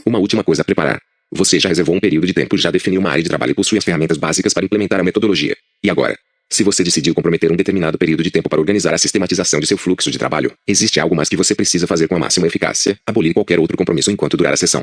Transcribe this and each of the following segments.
Uma última coisa a preparar. Você já reservou um período de tempo, já definiu uma área de trabalho e possui as ferramentas básicas para implementar a metodologia. E agora? Se você decidiu comprometer um determinado período de tempo para organizar a sistematização de seu fluxo de trabalho, existe algo mais que você precisa fazer com a máxima eficácia: abolir qualquer outro compromisso enquanto durar a sessão.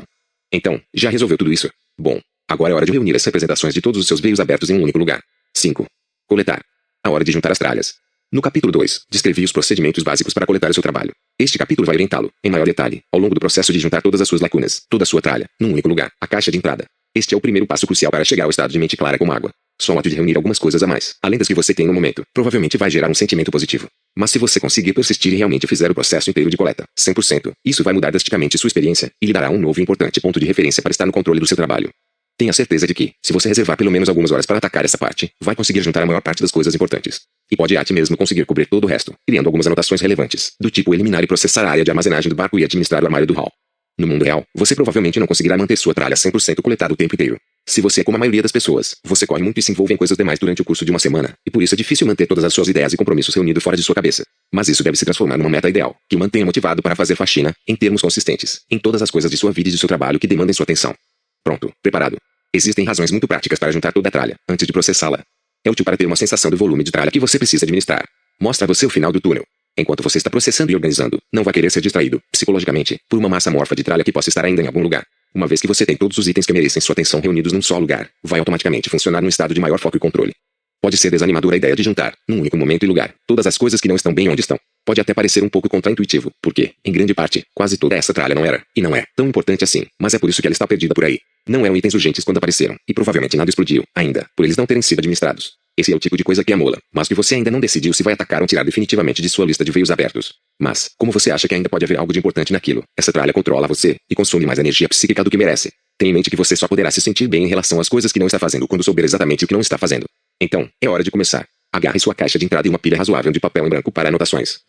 Então, já resolveu tudo isso? Bom, agora é hora de reunir as representações de todos os seus veios abertos em um único lugar. 5. Coletar. A hora de juntar as tralhas. No capítulo 2, descrevi os procedimentos básicos para coletar o seu trabalho. Este capítulo vai orientá-lo, em maior detalhe, ao longo do processo de juntar todas as suas lacunas, toda a sua tralha, num único lugar, a caixa de entrada. Este é o primeiro passo crucial para chegar ao estado de mente clara como água. Só o ato de reunir algumas coisas a mais, além das que você tem no momento, provavelmente vai gerar um sentimento positivo. Mas se você conseguir persistir e realmente fizer o processo inteiro de coleta, 100%, isso vai mudar drasticamente sua experiência, e lhe dará um novo e importante ponto de referência para estar no controle do seu trabalho. Tenha certeza de que, se você reservar pelo menos algumas horas para atacar essa parte, vai conseguir juntar a maior parte das coisas importantes. E pode até mesmo conseguir cobrir todo o resto, criando algumas anotações relevantes, do tipo eliminar e processar a área de armazenagem do barco e administrar o armário do hall. No mundo real, você provavelmente não conseguirá manter sua tralha 100% coletada o tempo inteiro. Se você é como a maioria das pessoas, você corre muito e se envolve em coisas demais durante o curso de uma semana, e por isso é difícil manter todas as suas ideias e compromissos reunidos fora de sua cabeça. Mas isso deve se transformar numa meta ideal, que o mantenha motivado para fazer faxina, em termos consistentes, em todas as coisas de sua vida e de seu trabalho que demandem sua atenção. Pronto, preparado. Existem razões muito práticas para juntar toda a tralha, antes de processá-la. É útil para ter uma sensação do volume de tralha que você precisa administrar. Mostra a você o final do túnel. Enquanto você está processando e organizando, não vai querer ser distraído, psicologicamente, por uma massa amorfa de tralha que possa estar ainda em algum lugar. Uma vez que você tem todos os itens que merecem sua atenção reunidos num só lugar, vai automaticamente funcionar num estado de maior foco e controle. Pode ser desanimadora a ideia de juntar, num único momento e lugar, todas as coisas que não estão bem onde estão. Pode até parecer um pouco contraintuitivo, porque, em grande parte, quase toda essa tralha não era, e não é, tão importante assim, mas é por isso que ela está perdida por aí. Não eram itens urgentes quando apareceram, e provavelmente nada explodiu, ainda, por eles não terem sido administrados. Esse é o tipo de coisa que amola, mas que você ainda não decidiu se vai atacar ou tirar definitivamente de sua lista de veios abertos. Mas, como você acha que ainda pode haver algo de importante naquilo, essa tralha controla você, e consome mais energia psíquica do que merece. Tenha em mente que você só poderá se sentir bem em relação às coisas que não está fazendo quando souber exatamente o que não está fazendo. Então, é hora de começar. Agarre sua caixa de entrada e uma pilha razoável de papel em branco para anotações.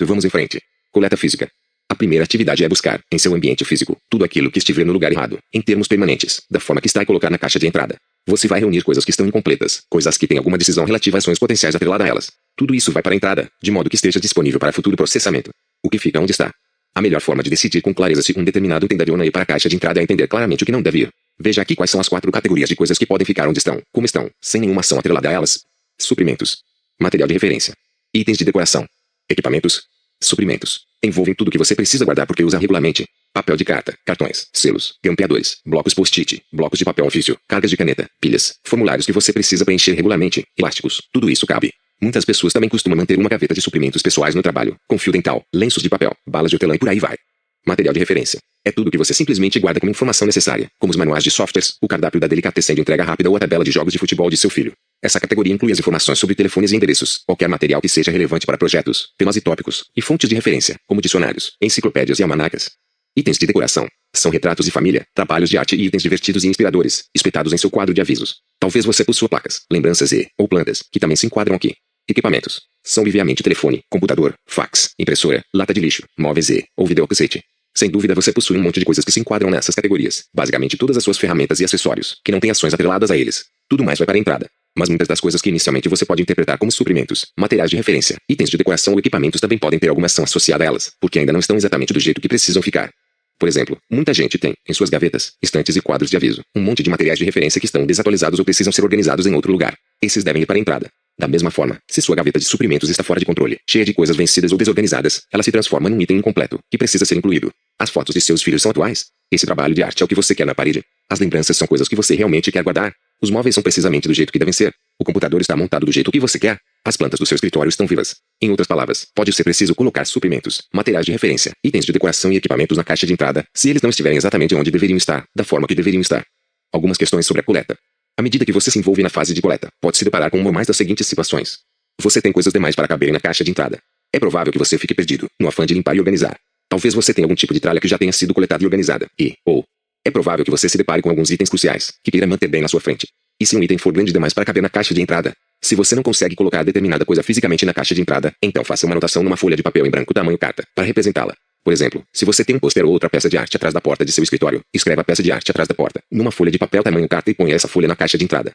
Vamos em frente. Coleta física. A primeira atividade é buscar, em seu ambiente físico, tudo aquilo que estiver no lugar errado, em termos permanentes, da forma que está, e colocar na caixa de entrada. Você vai reunir coisas que estão incompletas, coisas que têm alguma decisão relativa a ações potenciais atrelada a elas. Tudo isso vai para a entrada, de modo que esteja disponível para futuro processamento. O que fica onde está? A melhor forma de decidir com clareza se um determinado item deve ou não ir para a caixa de entrada é entender claramente o que não deve ir. Veja aqui quais são as 4 categorias de coisas que podem ficar onde estão, como estão, sem nenhuma ação atrelada a elas. Suprimentos. Material de referência. Itens de decoração. Equipamentos. Suprimentos. Envolvem tudo que você precisa guardar porque usa regularmente. Papel de carta, cartões, selos, grampeadores, blocos post-it, blocos de papel ofício, cargas de caneta, pilhas, formulários que você precisa preencher regularmente, elásticos, tudo isso cabe. Muitas pessoas também costumam manter uma gaveta de suprimentos pessoais no trabalho, com fio dental, lenços de papel, balas de hortelã e por aí vai. Material de referência. É tudo que você simplesmente guarda como informação necessária, como os manuais de softwares, o cardápio da delicatessen de entrega rápida ou a tabela de jogos de futebol de seu filho. Essa categoria inclui as informações sobre telefones e endereços, qualquer material que seja relevante para projetos, temas e tópicos, e fontes de referência, como dicionários, enciclopédias e almanacas. Itens de decoração. São retratos de família, trabalhos de arte e itens divertidos e inspiradores, espetados em seu quadro de avisos. Talvez você possua placas, lembranças ou plantas, que também se enquadram aqui. Equipamentos. São obviamente telefone, computador, fax, impressora, lata de lixo, móveis ou videocassete. Sem dúvida você possui um monte de coisas que se enquadram nessas categorias, basicamente todas as suas ferramentas e acessórios, que não têm ações atreladas a eles. Tudo mais vai para a entrada. Mas muitas das coisas que inicialmente você pode interpretar como suprimentos, materiais de referência, itens de decoração ou equipamentos também podem ter alguma ação associada a elas, porque ainda não estão exatamente do jeito que precisam ficar. Por exemplo, muita gente tem, em suas gavetas, estantes e quadros de aviso, um monte de materiais de referência que estão desatualizados ou precisam ser organizados em outro lugar. Esses devem ir para a entrada. Da mesma forma, se sua gaveta de suprimentos está fora de controle, cheia de coisas vencidas ou desorganizadas, ela se transforma num item incompleto, que precisa ser incluído. As fotos de seus filhos são atuais? Esse trabalho de arte é o que você quer na parede? As lembranças são coisas que você realmente quer guardar? Os móveis são precisamente do jeito que devem ser? O computador está montado do jeito que você quer? As plantas do seu escritório estão vivas? Em outras palavras, pode ser preciso colocar suprimentos, materiais de referência, itens de decoração e equipamentos na caixa de entrada, se eles não estiverem exatamente onde deveriam estar, da forma que deveriam estar. Algumas questões sobre a coleta. À medida que você se envolve na fase de coleta, pode se deparar com uma ou mais das seguintes situações. Você tem coisas demais para caberem na caixa de entrada. É provável que você fique perdido, no afã de limpar e organizar. Talvez você tenha algum tipo de tralha que já tenha sido coletada e organizada, ou é provável que você se depare com alguns itens cruciais, que queira manter bem na sua frente. E se um item for grande demais para caber na caixa de entrada? Se você não consegue colocar determinada coisa fisicamente na caixa de entrada, então faça uma anotação numa folha de papel em branco tamanho carta, para representá-la. Por exemplo, se você tem um pôster ou outra peça de arte atrás da porta de seu escritório, escreva a peça de arte atrás da porta, numa folha de papel tamanho carta e ponha essa folha na caixa de entrada.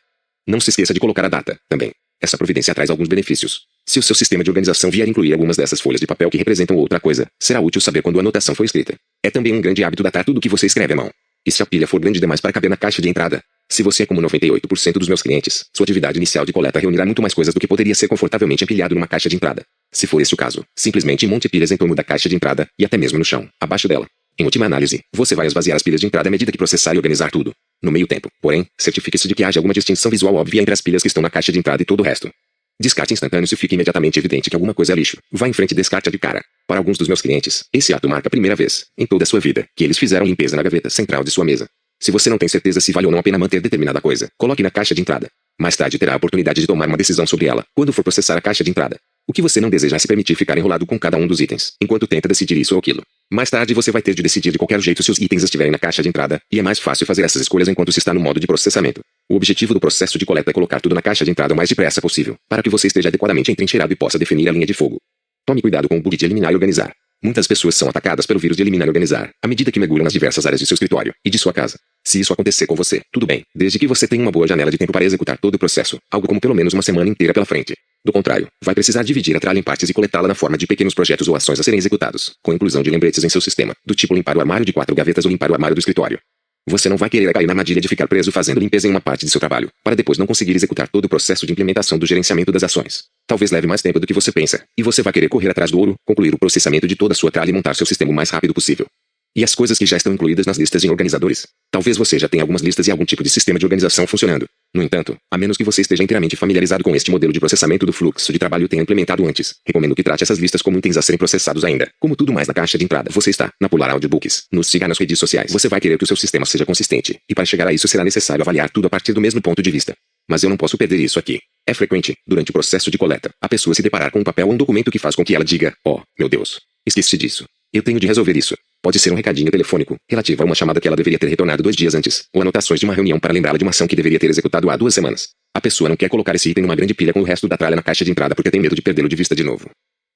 Não se esqueça de colocar a data, também. Essa providência traz alguns benefícios. Se o seu sistema de organização vier incluir algumas dessas folhas de papel que representam outra coisa, será útil saber quando a anotação foi escrita. É também um grande hábito datar tudo que você escreve à mão. E se a pilha for grande demais para caber na caixa de entrada? Se você é como 98% dos meus clientes, sua atividade inicial de coleta reunirá muito mais coisas do que poderia ser confortavelmente empilhado numa caixa de entrada. Se for esse o caso, simplesmente monte pilhas em torno da caixa de entrada, e até mesmo no chão, abaixo dela. Em última análise, você vai esvaziar as pilhas de entrada à medida que processar e organizar tudo. No meio tempo, porém, certifique-se de que haja alguma distinção visual óbvia entre as pilhas que estão na caixa de entrada e todo o resto. Descarte instantâneo se fica imediatamente evidente que alguma coisa é lixo. Vá em frente e descarte-a de cara. Para alguns dos meus clientes, esse ato marca a primeira vez, em toda a sua vida, que eles fizeram limpeza na gaveta central de sua mesa. Se você não tem certeza se vale ou não a pena manter determinada coisa, coloque na caixa de entrada. Mais tarde terá a oportunidade de tomar uma decisão sobre ela, quando for processar a caixa de entrada. O que você não deseja é se permitir ficar enrolado com cada um dos itens, enquanto tenta decidir isso ou aquilo. Mais tarde você vai ter de decidir de qualquer jeito se os itens estiverem na caixa de entrada, e é mais fácil fazer essas escolhas enquanto se está no modo de processamento. O objetivo do processo de coleta é colocar tudo na caixa de entrada o mais depressa possível, para que você esteja adequadamente entrincheirado e possa definir a linha de fogo. Tome cuidado com o bug de eliminar e organizar. Muitas pessoas são atacadas pelo vírus de eliminar e organizar, à medida que mergulham nas diversas áreas de seu escritório e de sua casa. Se isso acontecer com você, tudo bem, desde que você tenha uma boa janela de tempo para executar todo o processo, algo como pelo menos uma semana inteira pela frente. Do contrário, vai precisar dividir a tralha em partes e coletá-la na forma de pequenos projetos ou ações a serem executados, com inclusão de lembretes em seu sistema, do tipo limpar o armário de 4 gavetas ou limpar o armário do escritório. Você não vai querer cair na armadilha de ficar preso fazendo limpeza em uma parte de seu trabalho, para depois não conseguir executar todo o processo de implementação do gerenciamento das ações. Talvez leve mais tempo do que você pensa, e você vai querer correr atrás do ouro, concluir o processamento de toda a sua tralha e montar seu sistema o mais rápido possível. E as coisas que já estão incluídas nas listas em organizadores? Talvez você já tenha algumas listas e algum tipo de sistema de organização funcionando. No entanto, a menos que você esteja inteiramente familiarizado com este modelo de processamento do fluxo de trabalho e tenha implementado antes, recomendo que trate essas listas como itens a serem processados ainda. Como tudo mais na caixa de entrada, você está na Polar Audiobooks. Nos siga nas redes sociais. Você vai querer que o seu sistema seja consistente, e para chegar a isso será necessário avaliar tudo a partir do mesmo ponto de vista. Mas eu não posso perder isso aqui. É frequente, durante o processo de coleta, a pessoa se deparar com um papel ou um documento que faz com que ela diga: "Oh, meu Deus, esqueci disso. Eu tenho de resolver isso." Pode ser um recadinho telefônico, relativo a uma chamada que ela deveria ter retornado 2 dias antes, ou anotações de uma reunião para lembrá-la de uma ação que deveria ter executado há 2 semanas. A pessoa não quer colocar esse item numa grande pilha com o resto da tralha na caixa de entrada porque tem medo de perdê-lo de vista de novo.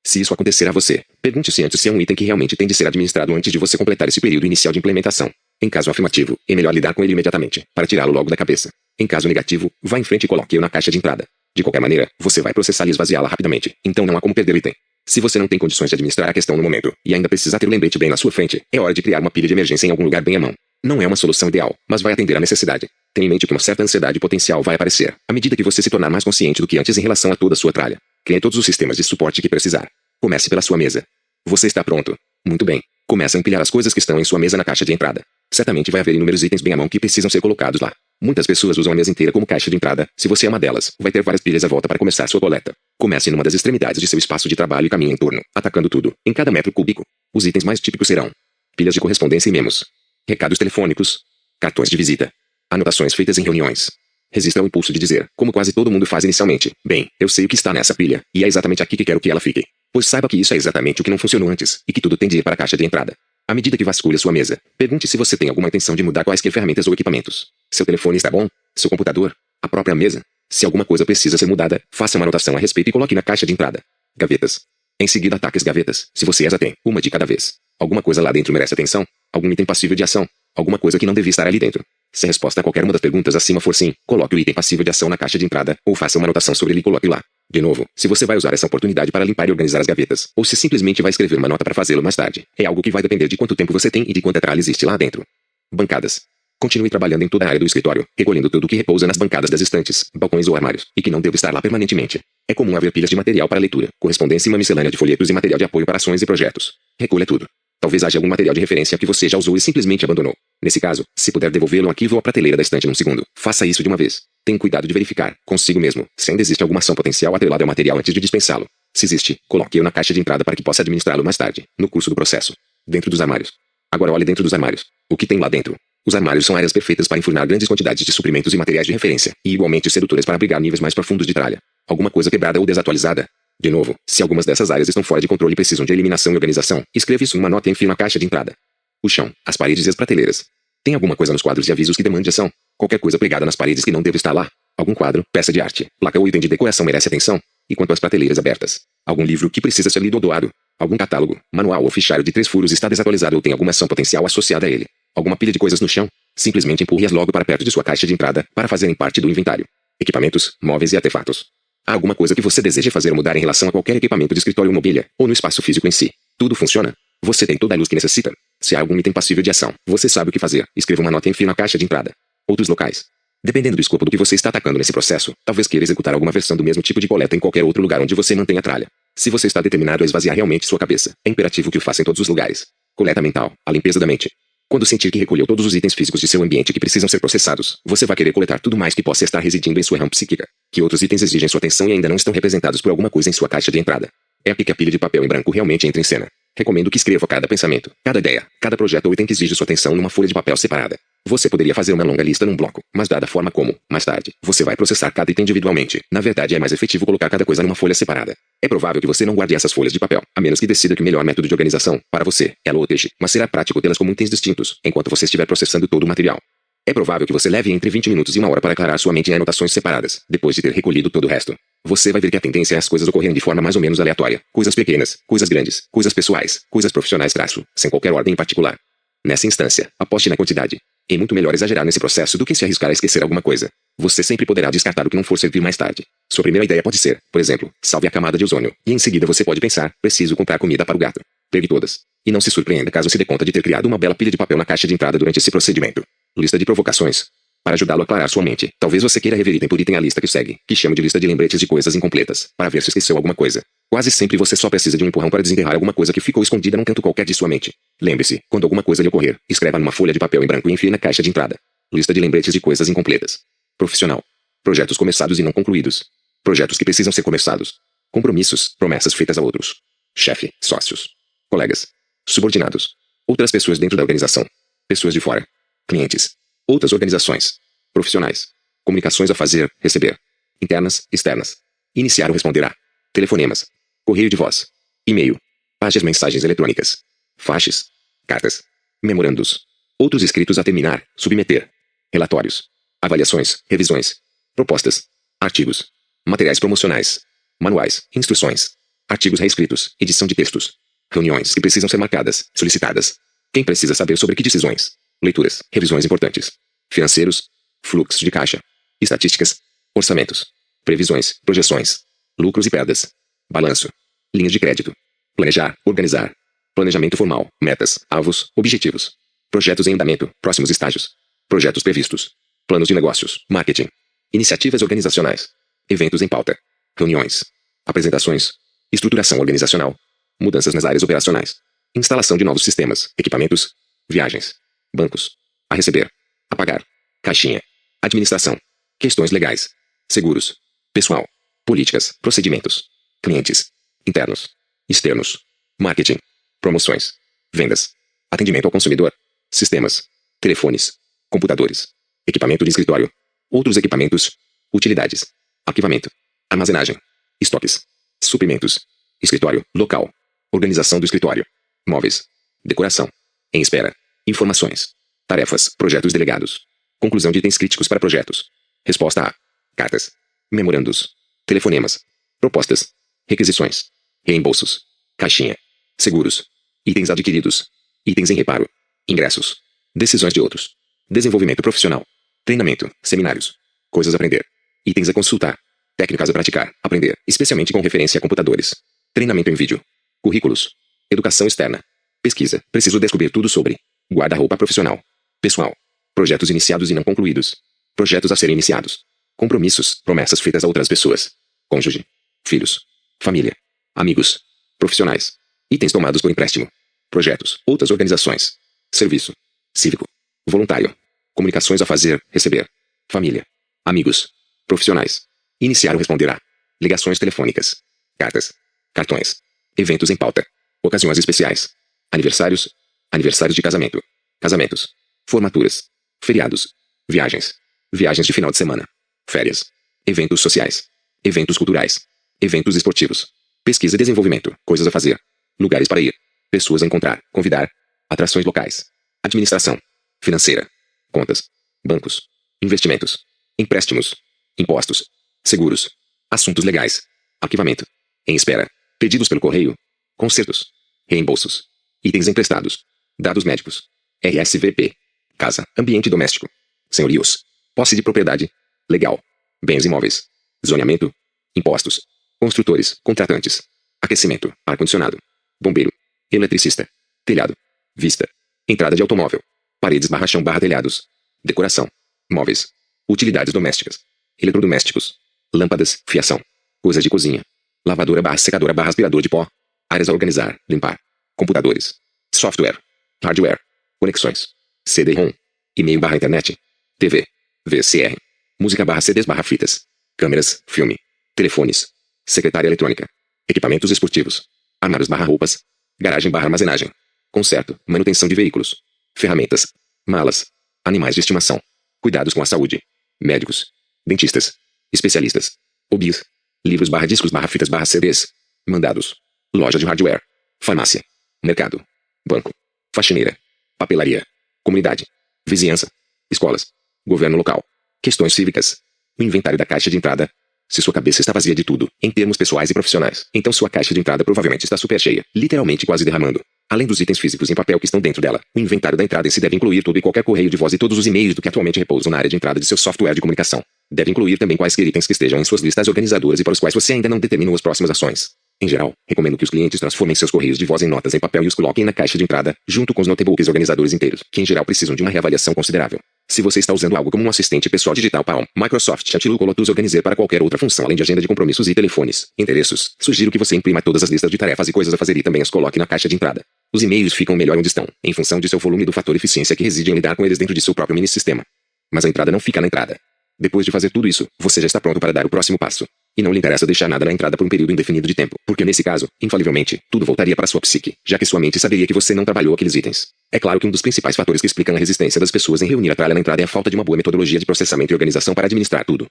Se isso acontecer a você, pergunte-se antes se é um item que realmente tem de ser administrado antes de você completar esse período inicial de implementação. Em caso afirmativo, é melhor lidar com ele imediatamente, para tirá-lo logo da cabeça. Em caso negativo, vá em frente e coloque-o na caixa de entrada. De qualquer maneira, você vai processá-la e esvaziá-la rapidamente, então não há como perder o item. Se você não tem condições de administrar a questão no momento, e ainda precisa ter o lembrete bem na sua frente, é hora de criar uma pilha de emergência em algum lugar bem à mão. Não é uma solução ideal, mas vai atender à necessidade. Tenha em mente que uma certa ansiedade potencial vai aparecer, à medida que você se tornar mais consciente do que antes em relação a toda a sua tralha. Crie todos os sistemas de suporte que precisar. Comece pela sua mesa. Você está pronto? Muito bem. Comece a empilhar as coisas que estão em sua mesa na caixa de entrada. Certamente vai haver inúmeros itens bem à mão que precisam ser colocados lá. Muitas pessoas usam a mesa inteira como caixa de entrada. Se você é uma delas, vai ter várias pilhas à volta para começar sua coleta. Comece numa das extremidades de seu espaço de trabalho e caminhe em torno, atacando tudo, em cada metro cúbico. Os itens mais típicos serão: pilhas de correspondência e memos, recados telefônicos, cartões de visita, anotações feitas em reuniões. Resista ao impulso de dizer, como quase todo mundo faz inicialmente: "Bem, eu sei o que está nessa pilha, e é exatamente aqui que quero que ela fique." Pois saiba que isso é exatamente o que não funcionou antes, e que tudo tem de ir para a caixa de entrada. À medida que vasculha sua mesa, pergunte se você tem alguma intenção de mudar quaisquer ferramentas ou equipamentos. Seu telefone está bom? Seu computador? A própria mesa? Se alguma coisa precisa ser mudada, faça uma anotação a respeito e coloque na caixa de entrada. Gavetas. Em seguida ataque as gavetas, se você as tem, uma de cada vez. Alguma coisa lá dentro merece atenção? Algum item passível de ação? Alguma coisa que não devia estar ali dentro? Se a resposta a qualquer uma das perguntas acima for sim, coloque o item passível de ação na caixa de entrada, ou faça uma anotação sobre ele e coloque lá. De novo, se você vai usar essa oportunidade para limpar e organizar as gavetas, ou se simplesmente vai escrever uma nota para fazê-lo mais tarde, é algo que vai depender de quanto tempo você tem e de quanta tralha existe lá dentro. Bancadas. Continue trabalhando em toda a área do escritório, recolhendo tudo o que repousa nas bancadas das estantes, balcões ou armários, e que não deve estar lá permanentemente. É comum haver pilhas de material para leitura, correspondência e uma miscelânea de folhetos e material de apoio para ações e projetos. Recolha tudo. Talvez haja algum material de referência que você já usou e simplesmente abandonou. Nesse caso, se puder devolvê-lo ao arquivo ou à prateleira da estante num segundo, faça isso de uma vez. Tenha cuidado de verificar, consigo mesmo, se ainda existe alguma ação potencial atrelada ao material antes de dispensá-lo. Se existe, coloque-o na caixa de entrada para que possa administrá-lo mais tarde, no curso do processo. Dentro dos armários. Agora olhe dentro dos armários. O que tem lá dentro? Os armários são áreas perfeitas para enfurnar grandes quantidades de suprimentos e materiais de referência, e igualmente sedutoras para abrigar níveis mais profundos de tralha. Alguma coisa quebrada ou desatualizada? De novo, se algumas dessas áreas estão fora de controle e precisam de eliminação e organização, escreva isso em uma nota e enfie na caixa de entrada. O chão, as paredes e as prateleiras. Tem alguma coisa nos quadros de avisos que demande ação? Qualquer coisa pregada nas paredes que não deve estar lá? Algum quadro, peça de arte, placa ou item de decoração merece atenção? E quanto às prateleiras abertas? Algum livro que precisa ser lido ou doado? Algum catálogo, manual ou fichário de 3 furos está desatualizado ou tem alguma ação potencial associada a ele? Alguma pilha de coisas no chão? Simplesmente empurre-as logo para perto de sua caixa de entrada, para fazerem parte do inventário. Equipamentos, móveis e artefatos. Há alguma coisa que você deseja fazer ou mudar em relação a qualquer equipamento de escritório ou mobília, ou no espaço físico em si? Tudo funciona? Você tem toda a luz que necessita? Se há algum item passível de ação, você sabe o que fazer. Escreva uma nota e enfie na caixa de entrada. Outros locais. Dependendo do escopo do que você está atacando nesse processo, talvez queira executar alguma versão do mesmo tipo de coleta em qualquer outro lugar onde você mantenha a tralha. Se você está determinado a esvaziar realmente sua cabeça, é imperativo que o faça em todos os lugares. Coleta mental, a limpeza da mente. Quando sentir que recolheu todos os itens físicos de seu ambiente que precisam ser processados, você vai querer coletar tudo mais que possa estar residindo em sua RAM psíquica. Que outros itens exigem sua atenção e ainda não estão representados por alguma coisa em sua caixa de entrada. É aqui que a pilha de papel em branco realmente entra em cena. Recomendo que escreva cada pensamento, cada ideia, cada projeto ou item que exige sua atenção numa folha de papel separada. Você poderia fazer uma longa lista num bloco, mas dada a forma como, mais tarde, você vai processar cada item individualmente, na verdade é mais efetivo colocar cada coisa numa folha separada. É provável que você não guarde essas folhas de papel, a menos que decida que o melhor método de organização, para você, é a loteje, mas será prático tê-las como itens distintos, enquanto você estiver processando todo o material. É provável que você leve entre 20 minutos e 1 hora para aclarar sua mente em anotações separadas, depois de ter recolhido todo o resto. Você vai ver que a tendência é as coisas ocorrerem de forma mais ou menos aleatória. Coisas pequenas, coisas grandes, coisas pessoais, coisas profissionais sem qualquer ordem em particular. Nessa instância, aposte na quantidade. É muito melhor exagerar nesse processo do que se arriscar a esquecer alguma coisa. Você sempre poderá descartar o que não for servir mais tarde. Sua primeira ideia pode ser, por exemplo, salve a camada de ozônio, e em seguida você pode pensar, preciso comprar comida para o gato. Pegue todas. E não se surpreenda caso se dê conta de ter criado uma bela pilha de papel na caixa de entrada durante esse procedimento. Lista de provocações. Para ajudá-lo a aclarar sua mente, talvez você queira rever item por item a lista que segue, que chamo de lista de lembretes de coisas incompletas, para ver se esqueceu alguma coisa. Quase sempre você só precisa de um empurrão para desenterrar alguma coisa que ficou escondida num canto qualquer de sua mente. Lembre-se, quando alguma coisa lhe ocorrer, escreva numa folha de papel em branco e enfie na caixa de entrada. Lista de lembretes de coisas incompletas. Profissional. Projetos começados e não concluídos. Projetos que precisam ser começados. Compromissos, promessas feitas a outros. Chefe, sócios. Colegas. Subordinados. Outras pessoas dentro da organização. Pessoas de fora. Clientes. Outras organizações. Profissionais. Comunicações a fazer, receber. Internas, externas. Iniciar ou responder a. Telefonemas. Correio de voz. E-mail. Páginas mensagens eletrônicas. Faixes. Cartas. Memorandos. Outros escritos a terminar, submeter. Relatórios. Avaliações, revisões. Propostas. Artigos. Materiais promocionais. Manuais, instruções. Artigos reescritos, edição de textos. Reuniões que precisam ser marcadas, solicitadas. Quem precisa saber sobre que decisões? Leituras, revisões importantes. Financeiros. Fluxo de caixa. Estatísticas. Orçamentos. Previsões, projeções. Lucros e perdas. Balanço. Linhas de crédito. Planejar, organizar. Planejamento formal, metas, alvos, objetivos. Projetos em andamento, próximos estágios. Projetos previstos. Planos de negócios, marketing. Iniciativas organizacionais. Eventos em pauta. Reuniões. Apresentações. Estruturação organizacional. Mudanças nas áreas operacionais. Instalação de novos sistemas, equipamentos. Viagens. Bancos. A receber. A pagar. Caixinha. Administração. Questões legais. Seguros. Pessoal. Políticas, procedimentos. Clientes. Internos. Externos. Marketing. Promoções. Vendas. Atendimento ao consumidor. Sistemas. Telefones. Computadores. Equipamento de escritório. Outros equipamentos. Utilidades. Arquivamento. Armazenagem. Estoques. Suprimentos. Escritório. Local. Organização do escritório. Móveis. Decoração. Em espera. Informações. Tarefas. Projetos delegados. Conclusão de itens críticos para projetos. Resposta a. Cartas. Memorandos. Telefonemas. Propostas. Requisições. Reembolsos. Caixinha. Seguros. Itens adquiridos. Itens em reparo. Ingressos. Decisões de outros. Desenvolvimento profissional. Treinamento. Seminários. Coisas a aprender. Itens a consultar. Técnicas a praticar. Aprender, especialmente com referência a computadores. Treinamento em vídeo. Currículos. Educação externa. Pesquisa. Preciso descobrir tudo sobre. Guarda-roupa profissional. Pessoal. Projetos iniciados e não concluídos. Projetos a serem iniciados. Compromissos. Promessas feitas a outras pessoas. Cônjuge. Filhos. Família. Amigos. Profissionais. Itens tomados por empréstimo. Projetos. Outras organizações. Serviço. Cívico. Voluntário. Comunicações a fazer, receber. Família. Amigos. Profissionais. Iniciar ou responder a. Ligações telefônicas. Cartas. Cartões. Eventos em pauta. Ocasiões especiais. Aniversários. Aniversários de casamento. Casamentos. Formaturas. Feriados. Viagens. Viagens de final de semana. Férias. Eventos sociais. Eventos culturais. Eventos esportivos. Pesquisa e desenvolvimento. Coisas a fazer. Lugares para ir. Pessoas a encontrar. Convidar. Atrações locais. Administração. Financeira. Contas. Bancos. Investimentos. Empréstimos. Impostos. Seguros. Assuntos legais. Arquivamento. Em espera. Pedidos pelo correio. Concertos. Reembolsos. Itens emprestados. Dados médicos. RSVP. Casa. Ambiente doméstico. Senhorios. Posse de propriedade. Legal. Bens imóveis. Zoneamento. Impostos. Construtores. Contratantes. Aquecimento. Ar-condicionado. Bombeiro. Eletricista. Telhado. Vista. Entrada de automóvel. Paredes barra chão barra telhados. Decoração. Móveis. Utilidades domésticas. Eletrodomésticos. Lâmpadas, fiação. Coisas de cozinha. Lavadora barra secadora barra aspirador de pó. Áreas a organizar, limpar. Computadores. Software. Hardware. Conexões. CD-ROM. E-mail barra internet. TV. VCR. Música barra CDs barra fitas. Câmeras, filme. Telefones. Secretária eletrônica. Equipamentos esportivos. Armários barra roupas. Garagem barra armazenagem. Conserto, manutenção de veículos. Ferramentas. Malas. Animais de estimação. Cuidados com a saúde. Médicos. Dentistas. Especialistas. Hobbies. Livros barra discos barra fitas barra CDs. Mandados. Loja de hardware. Farmácia. Mercado. Banco. Faxineira. Papelaria. Comunidade. Vizinhança. Escolas. Governo local. Questões cívicas. O inventário da caixa de entrada. Se sua cabeça está vazia de tudo, em termos pessoais e profissionais, então sua caixa de entrada provavelmente está super cheia, literalmente quase derramando. Além dos itens físicos em papel que estão dentro dela, o inventário da entrada em si deve incluir tudo e qualquer correio de voz e todos os e-mails do que atualmente repousam na área de entrada de seu software de comunicação. Deve incluir também quaisquer itens que estejam em suas listas organizadoras e para os quais você ainda não determinou as próximas ações. Em geral, recomendo que os clientes transformem seus correios de voz em notas em papel e os coloquem na caixa de entrada, junto com os notebooks organizadores inteiros, que em geral precisam de uma reavaliação considerável. Se você está usando algo como um assistente pessoal digital Palm, Microsoft Outlook ou Lotus Organizer para qualquer outra função além de agenda de compromissos e telefones, endereços, sugiro que você imprima todas as listas de tarefas e coisas a fazer e também as coloque na caixa de entrada. Os e-mails ficam melhor onde estão, em função de seu volume e do fator eficiência que reside em lidar com eles dentro de seu próprio mini-sistema. Mas a entrada não fica na entrada. Depois de fazer tudo isso, você já está pronto para dar o próximo passo. E não lhe interessa deixar nada na entrada por um período indefinido de tempo, porque nesse caso, infalivelmente, tudo voltaria para sua psique, já que sua mente saberia que você não trabalhou aqueles itens. É claro que um dos principais fatores que explicam a resistência das pessoas em reunir a tralha na entrada é a falta de uma boa metodologia de processamento e organização para administrar tudo.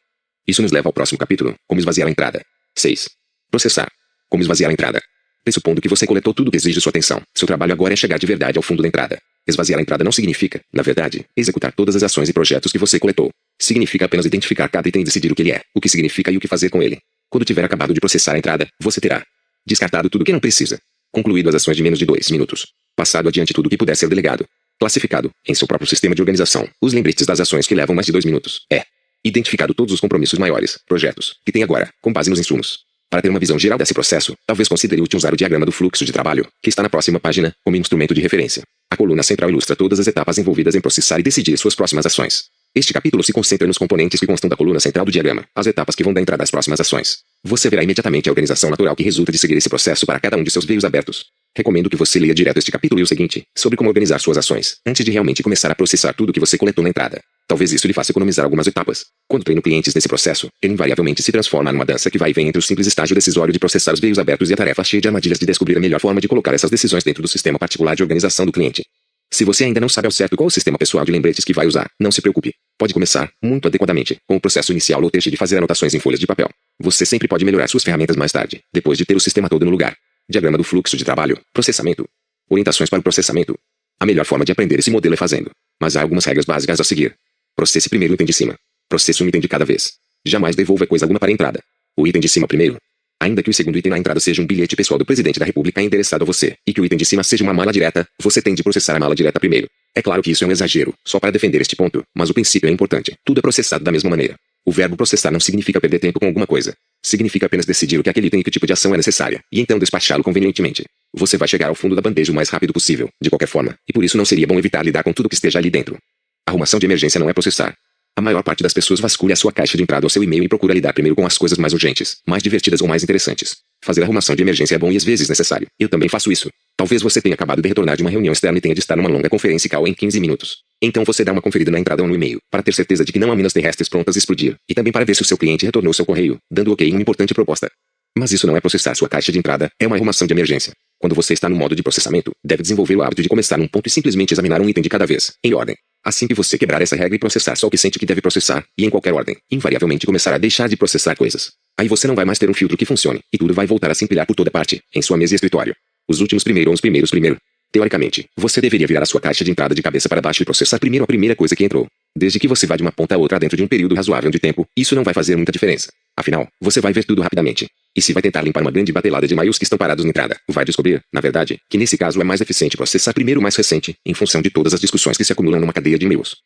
Isso nos leva ao próximo capítulo, como esvaziar a entrada. 6. Processar. Como esvaziar a entrada. Pressupondo que você coletou tudo que exige sua atenção, seu trabalho agora é chegar de verdade ao fundo da entrada. Esvaziar a entrada não significa, na verdade, executar todas as ações e projetos que você coletou. Significa apenas identificar cada item e decidir o que ele é, o que significa e o que fazer com ele. Quando tiver acabado de processar a entrada, você terá descartado tudo que não precisa, concluído as ações de menos de 2 minutos, passado adiante tudo que puder ser delegado, classificado, em seu próprio sistema de organização, os lembretes das ações que levam mais de 2 minutos, identificado todos os compromissos maiores, projetos, que tem agora, com base nos insumos. Para ter uma visão geral desse processo, talvez considere útil usar o diagrama do fluxo de trabalho, que está na próxima página, como instrumento de referência. A coluna central ilustra todas as etapas envolvidas em processar e decidir suas próximas ações. Este capítulo se concentra nos componentes que constam da coluna central do diagrama, as etapas que vão dar entrada às próximas ações. Você verá imediatamente a organização natural que resulta de seguir esse processo para cada um de seus veios abertos. Recomendo que você leia direto este capítulo e o seguinte, sobre como organizar suas ações, antes de realmente começar a processar tudo que você coletou na entrada. Talvez isso lhe faça economizar algumas etapas. Quando treino clientes nesse processo, ele invariavelmente se transforma numa dança que vai e vem entre o simples estágio decisório de processar os veios abertos e a tarefa cheia de armadilhas de descobrir a melhor forma de colocar essas decisões dentro do sistema particular de organização do cliente. Se você ainda não sabe ao certo qual o sistema pessoal de lembretes que vai usar, não se preocupe. Pode começar, muito adequadamente, com o processo inicial ou deixe de fazer anotações em folhas de papel. Você sempre pode melhorar suas ferramentas mais tarde, depois de ter o sistema todo no lugar. Diagrama do fluxo de trabalho, processamento. Orientações para o processamento. A melhor forma de aprender esse modelo é fazendo. Mas há algumas regras básicas a seguir. Processe primeiro o item de cima. Processe um item de cada vez. Jamais devolva coisa alguma para a entrada. O item de cima primeiro. Ainda que o segundo item na entrada seja um bilhete pessoal do presidente da República endereçado a você, e que o item de cima seja uma mala direta, você tem de processar a mala direta primeiro. É claro que isso é um exagero, só para defender este ponto, mas o princípio é importante. Tudo é processado da mesma maneira. O verbo processar não significa perder tempo com alguma coisa. Significa apenas decidir o que aquele item e que tipo de ação é necessária, e então despachá-lo convenientemente. Você vai chegar ao fundo da bandeja o mais rápido possível, de qualquer forma, e por isso não seria bom evitar lidar com tudo que esteja ali dentro. Arrumação de emergência não é processar. A maior parte das pessoas vasculha a sua caixa de entrada ou seu e-mail e procura lidar primeiro com as coisas mais urgentes, mais divertidas ou mais interessantes. Fazer arrumação de emergência é bom e às vezes necessário. Eu também faço isso. Talvez você tenha acabado de retornar de uma reunião externa e tenha de estar numa longa conferência call em 15 minutos. Então você dá uma conferida na entrada ou no e-mail, para ter certeza de que não há minas terrestres prontas a explodir, e também para ver se o seu cliente retornou seu correio, dando ok em uma importante proposta. Mas isso não é processar sua caixa de entrada, é uma arrumação de emergência. Quando você está no modo de processamento, deve desenvolver o hábito de começar num ponto e simplesmente examinar um item de cada vez, em ordem. Assim que você quebrar essa regra e processar só o que sente que deve processar, e em qualquer ordem, invariavelmente começará a deixar de processar coisas. Aí você não vai mais ter um filtro que funcione, e tudo vai voltar a se empilhar por toda parte, em sua mesa e escritório. Os últimos primeiro ou os primeiros primeiro. Teoricamente, você deveria virar a sua caixa de entrada de cabeça para baixo e processar primeiro a primeira coisa que entrou. Desde que você vá de uma ponta a outra dentro de um período razoável de tempo, isso não vai fazer muita diferença. Afinal, você vai ver tudo rapidamente. E se vai tentar limpar uma grande batelada de e-mails que estão parados na entrada, vai descobrir, na verdade, que nesse caso é mais eficiente processar primeiro o mais recente, em função de todas as discussões que se acumulam numa cadeia de e-mails.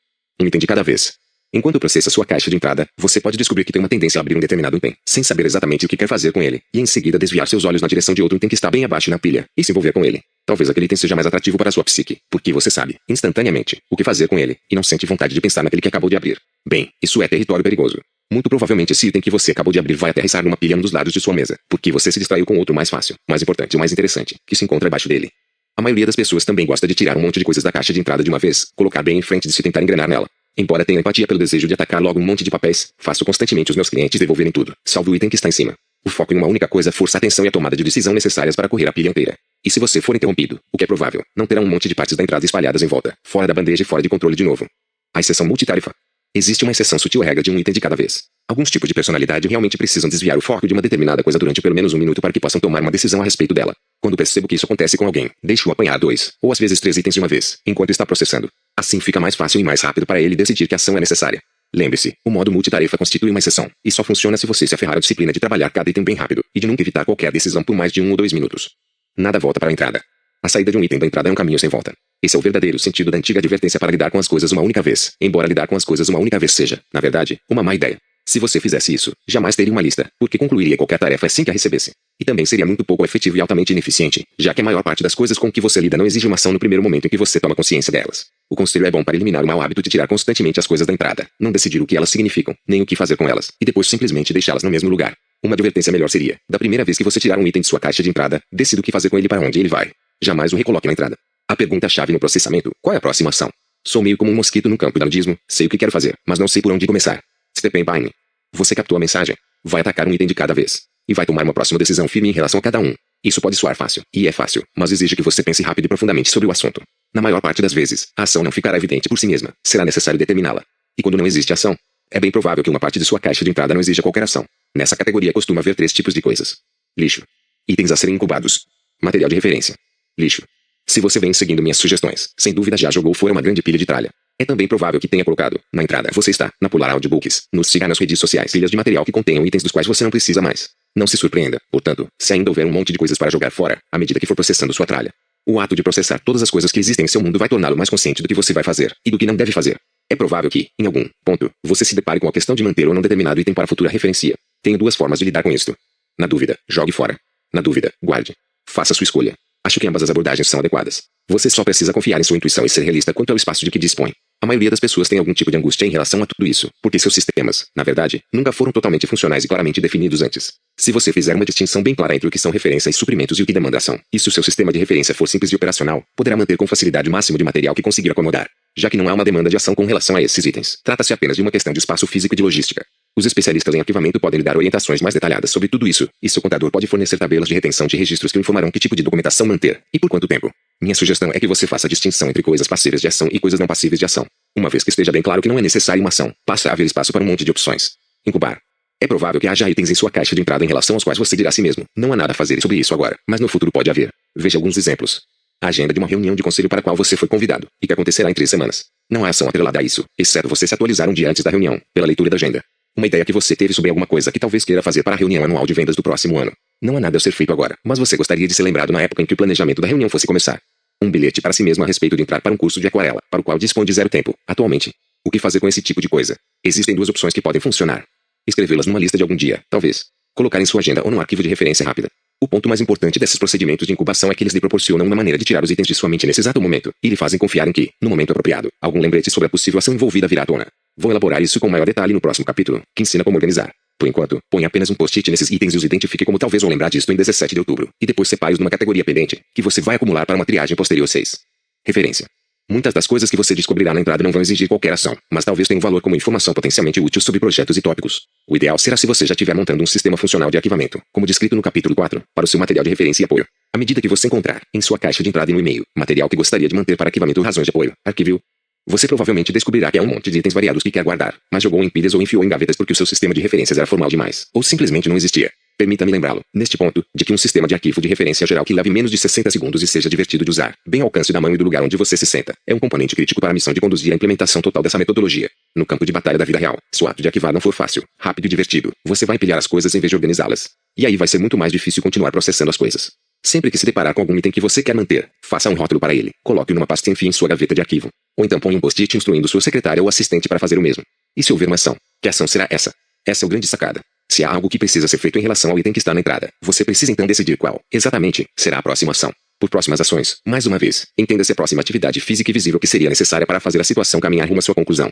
Um item de cada vez. Enquanto processa sua caixa de entrada, você pode descobrir que tem uma tendência a abrir um determinado item, sem saber exatamente o que quer fazer com ele, e em seguida desviar seus olhos na direção de outro item que está bem abaixo na pilha, e se envolver com ele. Talvez aquele item seja mais atrativo para sua psique, porque você sabe, instantaneamente, o que fazer com ele, e não sente vontade de pensar naquele que acabou de abrir. Bem, isso é território perigoso. Muito provavelmente esse item que você acabou de abrir vai aterrissar numa pilha um dos lados de sua mesa, porque você se distraiu com outro mais fácil, mais importante e mais interessante, que se encontra abaixo dele. A maioria das pessoas também gosta de tirar um monte de coisas da caixa de entrada de uma vez, colocar bem em frente de se tentar engrenar nela. Embora tenha empatia pelo desejo de atacar logo um monte de papéis, faço constantemente os meus clientes devolverem tudo, salvo o item que está em cima. O foco em uma única coisa força a atenção e a tomada de decisão necessárias para correr a pilha inteira. E se você for interrompido, o que é provável, não terá um monte de partes da entrada espalhadas em volta, fora da bandeja e fora de controle de novo. A exceção multitarefa. Existe uma exceção sutil regra de um item de cada vez. Alguns tipos de personalidade realmente precisam desviar o foco de uma determinada coisa durante pelo menos um minuto para que possam tomar uma decisão a respeito dela. Quando percebo que isso acontece com alguém, deixo-o apanhar 2, ou às vezes 3 itens de uma vez, enquanto está processando. Assim fica mais fácil e mais rápido para ele decidir que a ação é necessária. Lembre-se, o modo multitarefa constitui uma exceção, e só funciona se você se aferrar à disciplina de trabalhar cada item bem rápido, e de nunca evitar qualquer decisão por mais de 1 ou 2 minutos. Nada volta para a entrada. A saída de um item da entrada é um caminho sem volta. Esse é o verdadeiro sentido da antiga advertência para lidar com as coisas uma única vez, embora lidar com as coisas uma única vez seja, na verdade, uma má ideia. Se você fizesse isso, jamais teria uma lista, porque concluiria qualquer tarefa assim que a recebesse. E também seria muito pouco efetivo e altamente ineficiente, já que a maior parte das coisas com que você lida não exige uma ação no primeiro momento em que você toma consciência delas. O conselho é bom para eliminar o mau hábito de tirar constantemente as coisas da entrada, não decidir o que elas significam, nem o que fazer com elas, e depois simplesmente deixá-las no mesmo lugar. Uma advertência melhor seria, da primeira vez que você tirar um item de sua caixa de entrada, decida o que fazer com ele e para onde ele vai. Jamais o recoloque na entrada. A pergunta-chave no processamento: qual é a próxima ação? Sou meio como um mosquito no campo do nudismo, sei o que quero fazer, mas não sei por onde começar. Steppenbein. Você captou a mensagem? Vai atacar um item de cada vez. E vai tomar uma próxima decisão firme em relação a cada um. Isso pode soar fácil, e é fácil, mas exige que você pense rápido e profundamente sobre o assunto. Na maior parte das vezes, a ação não ficará evidente por si mesma, será necessário determiná-la. E quando não existe ação, é bem provável que uma parte de sua caixa de entrada não exija qualquer ação. Nessa categoria costuma haver 3 tipos de coisas. Lixo. Itens a serem incubados. Material de referência. Lixo. Se você vem seguindo minhas sugestões, sem dúvida já jogou fora uma grande pilha de tralha. É também provável que tenha colocado, na entrada, você está, na Polar Audiobooks, nos siga nas redes sociais, pilhas de material que contenham itens dos quais você não precisa mais. Não se surpreenda, portanto, se ainda houver um monte de coisas para jogar fora, à medida que for processando sua tralha. O ato de processar todas as coisas que existem em seu mundo vai torná-lo mais consciente do que você vai fazer, e do que não deve fazer. É provável que, em algum ponto, você se depare com a questão de manter ou não determinado item para futura referência. Tenho 2 formas de lidar com isto. Na dúvida, jogue fora. Na dúvida, guarde. Faça sua escolha. Acho que ambas as abordagens são adequadas. Você só precisa confiar em sua intuição e ser realista quanto ao espaço de que dispõe. A maioria das pessoas tem algum tipo de angústia em relação a tudo isso, porque seus sistemas, na verdade, nunca foram totalmente funcionais e claramente definidos antes. Se você fizer uma distinção bem clara entre o que são referência e suprimentos e o que demanda ação, e se o seu sistema de referência for simples e operacional, poderá manter com facilidade o máximo de material que conseguir acomodar, já que não há uma demanda de ação com relação a esses itens. Trata-se apenas de uma questão de espaço físico e de logística. Os especialistas em arquivamento podem lhe dar orientações mais detalhadas sobre tudo isso, e seu contador pode fornecer tabelas de retenção de registros que o informarão que tipo de documentação manter, e por quanto tempo. Minha sugestão é que você faça a distinção entre coisas passíveis de ação e coisas não passíveis de ação. Uma vez que esteja bem claro que não é necessária uma ação, passa a haver espaço para um monte de opções. Incubar. É provável que haja itens em sua caixa de entrada em relação aos quais você dirá a si mesmo: não há nada a fazer sobre isso agora, mas no futuro pode haver. Veja alguns exemplos. A agenda de uma reunião de conselho para a qual você foi convidado, e que acontecerá em 3 semanas. Não há ação atrelada a isso, exceto você se atualizar um dia antes da reunião, pela leitura da agenda. Uma ideia que você teve sobre alguma coisa que talvez queira fazer para a reunião anual de vendas do próximo ano. Não há nada a ser feito agora, mas você gostaria de ser lembrado na época em que o planejamento da reunião fosse começar. Um bilhete para si mesmo a respeito de entrar para um curso de aquarela, para o qual dispõe de 0 tempo, atualmente. O que fazer com esse tipo de coisa? Existem 2 opções que podem funcionar. Escrevê-las numa lista de algum dia, talvez. Colocar em sua agenda ou num arquivo de referência rápida. O ponto mais importante desses procedimentos de incubação é que eles lhe proporcionam uma maneira de tirar os itens de sua mente nesse exato momento, e lhe fazem confiar em que, no momento apropriado, algum lembrete sobre a possível ação envolvida virá à tona. Vou elaborar isso com maior detalhe no próximo capítulo, que ensina como organizar. Por enquanto, ponha apenas um post-it nesses itens e os identifique como talvez vou lembrar disto em 17 de outubro, e depois separe-os numa categoria pendente, que você vai acumular para uma triagem posterior 6. Referência. Muitas das coisas que você descobrirá na entrada não vão exigir qualquer ação, mas talvez tenham valor como informação potencialmente útil sobre projetos e tópicos. O ideal será se você já estiver montando um sistema funcional de arquivamento, como descrito no capítulo 4, para o seu material de referência e apoio. À medida que você encontrar, em sua caixa de entrada e no e-mail, material que gostaria de manter para arquivamento ou razões de apoio, arquive-o. Você provavelmente descobrirá que há um monte de itens variados que quer guardar, mas jogou em pilhas ou enfiou em gavetas porque o seu sistema de referências era formal demais, ou simplesmente não existia. Permita-me lembrá-lo, neste ponto, de que um sistema de arquivo de referência geral que leve menos de 60 segundos e seja divertido de usar, bem ao alcance da mão e do lugar onde você se senta, é um componente crítico para a missão de conduzir a implementação total dessa metodologia. No campo de batalha da vida real, se o ato de arquivar não for fácil, rápido e divertido, você vai empilhar as coisas em vez de organizá-las. E aí vai ser muito mais difícil continuar processando as coisas. Sempre que se deparar com algum item que você quer manter, faça um rótulo para ele, coloque-o numa pasta e enfie em sua gaveta de arquivo. Ou então põe um post-it instruindo sua secretária ou assistente para fazer o mesmo. E se houver uma ação, que ação será essa? Essa é o grande sacada. Se há algo que precisa ser feito em relação ao item que está na entrada, você precisa então decidir qual, exatamente, será a próxima ação. Por próximas ações, mais uma vez, entenda-se a próxima atividade física e visível que seria necessária para fazer a situação caminhar rumo à sua conclusão.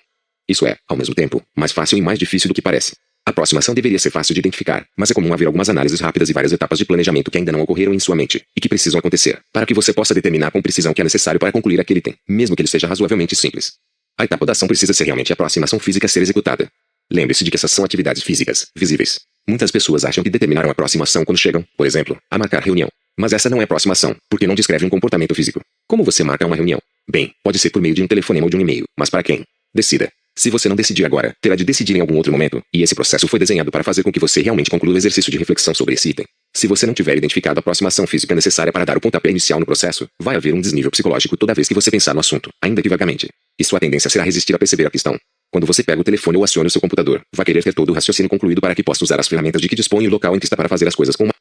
Isso é, ao mesmo tempo, mais fácil e mais difícil do que parece. A próxima ação deveria ser fácil de identificar, mas é comum haver algumas análises rápidas e várias etapas de planejamento que ainda não ocorreram em sua mente, e que precisam acontecer, para que você possa determinar com precisão o que é necessário para concluir aquele item, mesmo que ele seja razoavelmente simples. A etapa da ação precisa ser realmente a próxima ação física a ser executada. Lembre-se de que essas são atividades físicas, visíveis. Muitas pessoas acham que determinaram a próxima ação quando chegam, por exemplo, a marcar reunião. Mas essa não é a próxima ação, porque não descreve um comportamento físico. Como você marca uma reunião? Bem, pode ser por meio de um telefonema ou de um e-mail, mas para quem? Decida. Se você não decidir agora, terá de decidir em algum outro momento, e esse processo foi desenhado para fazer com que você realmente conclua o exercício de reflexão sobre esse item. Se você não tiver identificado a próxima ação física necessária para dar o pontapé inicial no processo, vai haver um desnível psicológico toda vez que você pensar no assunto, ainda que vagamente. E sua tendência será resistir a perceber a questão. Quando você pega o telefone ou aciona o seu computador, vai querer ter todo o raciocínio concluído para que possa usar as ferramentas de que dispõe e o local em que está para fazer as coisas com uma...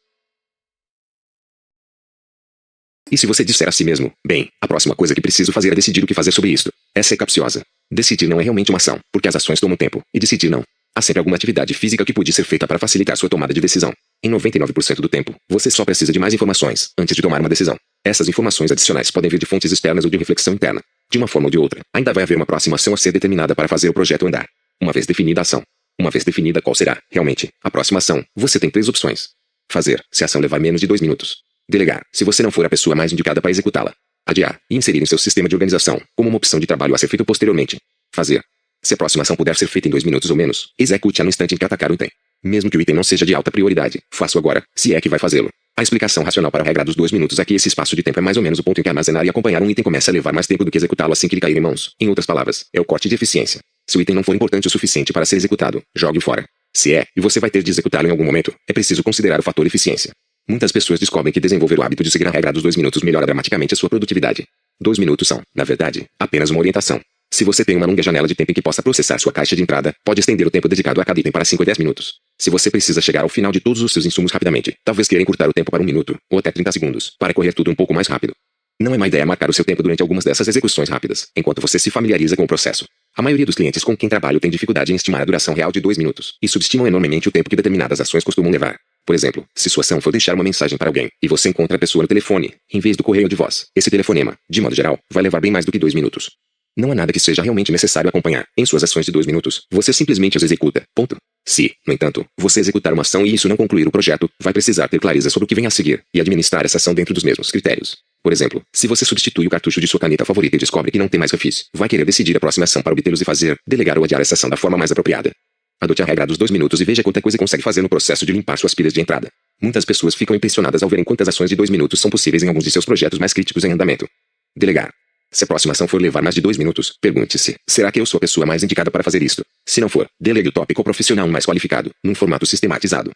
E se você disser a si mesmo, bem, a próxima coisa que preciso fazer é decidir o que fazer sobre isto. Essa é capciosa. Decidir não é realmente uma ação, porque as ações tomam tempo, e decidir não. Há sempre alguma atividade física que pode ser feita para facilitar sua tomada de decisão. Em 99% do tempo, você só precisa de mais informações, antes de tomar uma decisão. Essas informações adicionais podem vir de fontes externas ou de reflexão interna. De uma forma ou de outra, ainda vai haver uma próxima ação a ser determinada para fazer o projeto andar. Uma vez definida a ação. Uma vez definida qual será, realmente, a próxima ação, você tem 3 opções. Fazer, se a ação levar menos de 2 minutos. Delegar, se você não for a pessoa mais indicada para executá-la. Adiar, e inserir em seu sistema de organização, como uma opção de trabalho a ser feito posteriormente. Fazer. Se a próxima ação puder ser feita em 2 minutos ou menos, execute-a no instante em que atacar o item. Mesmo que o item não seja de alta prioridade, faça-o agora, se é que vai fazê-lo. A explicação racional para a regra dos 2 minutos é que esse espaço de tempo é mais ou menos o ponto em que armazenar e acompanhar um item começa a levar mais tempo do que executá-lo assim que ele cair em mãos. Em outras palavras, é o corte de eficiência. Se o item não for importante o suficiente para ser executado, jogue-o fora. Se é, e você vai ter de executá-lo em algum momento, é preciso considerar o fator eficiência. Muitas pessoas descobrem que desenvolver o hábito de seguir a regra dos 2 minutos melhora dramaticamente a sua produtividade. 2 minutos são, na verdade, apenas uma orientação. Se você tem uma longa janela de tempo em que possa processar sua caixa de entrada, pode estender o tempo dedicado a cada item para 5 ou 10 minutos. Se você precisa chegar ao final de todos os seus insumos rapidamente, talvez queira encurtar o tempo para 1 minuto, ou até 30 segundos, para correr tudo um pouco mais rápido. Não é má ideia marcar o seu tempo durante algumas dessas execuções rápidas, enquanto você se familiariza com o processo. A maioria dos clientes com quem trabalho tem dificuldade em estimar a duração real de 2 minutos, e subestimam enormemente o tempo que determinadas ações costumam levar. Por exemplo, se sua ação for deixar uma mensagem para alguém, e você encontra a pessoa no telefone, em vez do correio de voz, esse telefonema, de modo geral, vai levar bem mais do que 2 minutos. Não há nada que seja realmente necessário acompanhar em suas ações de 2 minutos, você simplesmente as executa, ponto. Se, no entanto, você executar uma ação e isso não concluir o projeto, vai precisar ter clareza sobre o que vem a seguir, e administrar essa ação dentro dos mesmos critérios. Por exemplo, se você substitui o cartucho de sua caneta favorita e descobre que não tem mais refis, vai querer decidir a próxima ação para obtê-los e fazer, delegar ou adiar essa ação da forma mais apropriada. Adote a regra dos 2 minutos e veja quanta coisa consegue fazer no processo de limpar suas pilhas de entrada. Muitas pessoas ficam impressionadas ao verem quantas ações de 2 minutos são possíveis em alguns de seus projetos mais críticos em andamento. Delegar. Se a próxima ação for levar mais de 2 minutos, pergunte-se, será que eu sou a pessoa mais indicada para fazer isto? Se não for, delegue o tópico ao profissional mais qualificado, num formato sistematizado.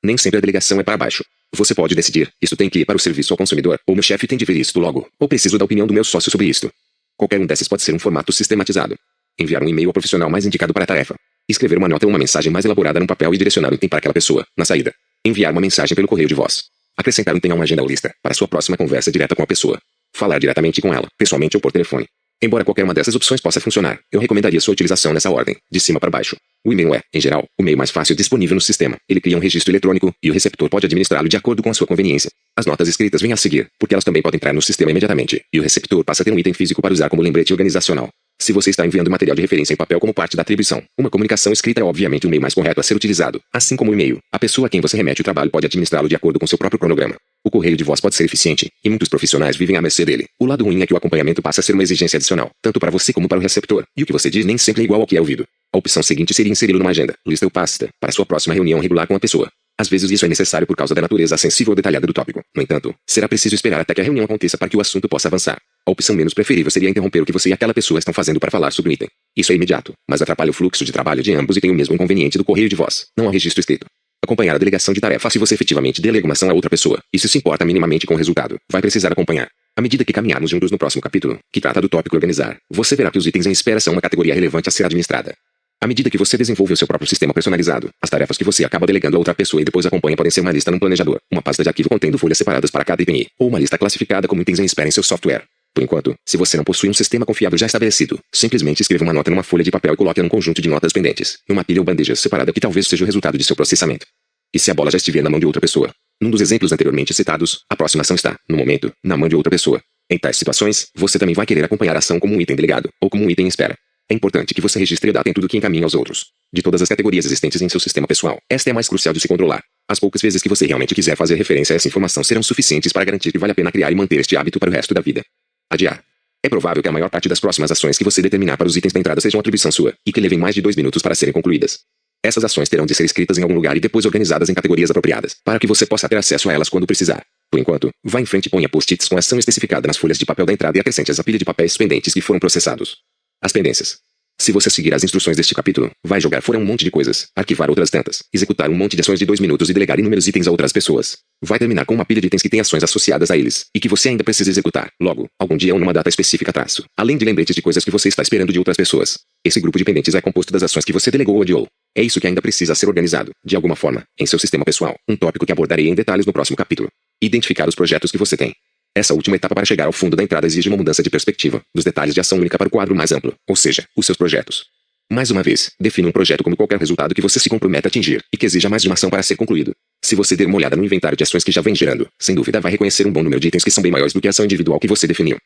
Nem sempre a delegação é para baixo. Você pode decidir, isto tem que ir para o serviço ao consumidor, ou meu chefe tem de ver isto logo, ou preciso da opinião do meu sócio sobre isto. Qualquer um desses pode ser um formato sistematizado. Enviar um e-mail ao profissional mais indicado para a tarefa. Escrever uma nota ou uma mensagem mais elaborada num papel e direcionar o item para aquela pessoa, na saída. Enviar uma mensagem pelo correio de voz. Acrescentar um item a uma agenda ou lista, para sua próxima conversa direta com a pessoa. Falar diretamente com ela, pessoalmente ou por telefone. Embora qualquer uma dessas opções possa funcionar, eu recomendaria sua utilização nessa ordem, de cima para baixo. O e-mail é, em geral, o meio mais fácil disponível no sistema. Ele cria um registro eletrônico, e o receptor pode administrá-lo de acordo com a sua conveniência. As notas escritas vêm a seguir, porque elas também podem entrar no sistema imediatamente, e o receptor passa a ter um item físico para usar como lembrete organizacional. Se você está enviando material de referência em papel como parte da atribuição, uma comunicação escrita é obviamente o meio mais correto a ser utilizado. Assim como o e-mail, a pessoa a quem você remete o trabalho pode administrá-lo de acordo com seu próprio cronograma. O correio de voz pode ser eficiente, e muitos profissionais vivem à mercê dele. O lado ruim é que o acompanhamento passa a ser uma exigência adicional, tanto para você como para o receptor, e o que você diz nem sempre é igual ao que é ouvido. A opção seguinte seria inseri-lo numa agenda, lista ou pasta, para sua próxima reunião regular com a pessoa. Às vezes isso é necessário por causa da natureza sensível ou detalhada do tópico. No entanto, será preciso esperar até que a reunião aconteça para que o assunto possa avançar. A opção menos preferível seria interromper o que você e aquela pessoa estão fazendo para falar sobre o item. Isso é imediato, mas atrapalha o fluxo de trabalho de ambos e tem o mesmo inconveniente do correio de voz. Não há registro escrito. Acompanhar a delegação de tarefa se você efetivamente delega uma ação a outra pessoa, e se importa minimamente com o resultado, vai precisar acompanhar. À medida que caminharmos juntos no próximo capítulo, que trata do tópico organizar, você verá que os itens em espera são uma categoria relevante a ser administrada. À medida que você desenvolve o seu próprio sistema personalizado, as tarefas que você acaba delegando a outra pessoa e depois acompanha podem ser uma lista num planejador, uma pasta de arquivo contendo folhas separadas para cada item ou uma lista classificada como itens em espera em seu software. Por enquanto, se você não possui um sistema confiável já estabelecido, simplesmente escreva uma nota numa folha de papel e coloque-a num conjunto de notas pendentes, numa pilha ou bandeja separada que talvez seja o resultado de seu processamento. E se a bola já estiver na mão de outra pessoa? Num dos exemplos anteriormente citados, a próxima ação está, no momento, na mão de outra pessoa. Em tais situações, você também vai querer acompanhar a ação como um item delegado, ou como um item em espera. É importante que você registre a data em tudo que encaminha aos outros. De todas as categorias existentes em seu sistema pessoal, esta é a mais crucial de se controlar. As poucas vezes que você realmente quiser fazer referência a essa informação serão suficientes para garantir que vale a pena criar e manter este hábito para o resto da vida. Adiar. É provável que a maior parte das próximas ações que você determinar para os itens da entrada sejam atribuição sua, e que levem mais de 2 minutos para serem concluídas. Essas ações terão de ser escritas em algum lugar e depois organizadas em categorias apropriadas, para que você possa ter acesso a elas quando precisar. Por enquanto, vá em frente e ponha post-its com a ação especificada nas folhas de papel da entrada e acrescente-as à pilha de papéis pendentes que foram processados. As pendências. Se você seguir as instruções deste capítulo, vai jogar fora um monte de coisas, arquivar outras tantas, executar um monte de ações de 2 minutos e delegar inúmeros itens a outras pessoas. Vai terminar com uma pilha de itens que tem ações associadas a eles, e que você ainda precisa executar, logo, algum dia ou numa data específica traço, além de lembretes de coisas que você está esperando de outras pessoas. Esse grupo de pendentes é composto das ações que você delegou ou adiou. É isso que ainda precisa ser organizado, de alguma forma, em seu sistema pessoal, um tópico que abordarei em detalhes no próximo capítulo. Identificar os projetos que você tem. Essa última etapa para chegar ao fundo da entrada exige uma mudança de perspectiva, dos detalhes de ação única para o quadro mais amplo, ou seja, os seus projetos. Mais uma vez, defina um projeto como qualquer resultado que você se comprometa a atingir, e que exija mais de uma ação para ser concluído. Se você der uma olhada no inventário de ações que já vem gerando, sem dúvida vai reconhecer um bom número de itens que são bem maiores do que a ação individual que você definiu.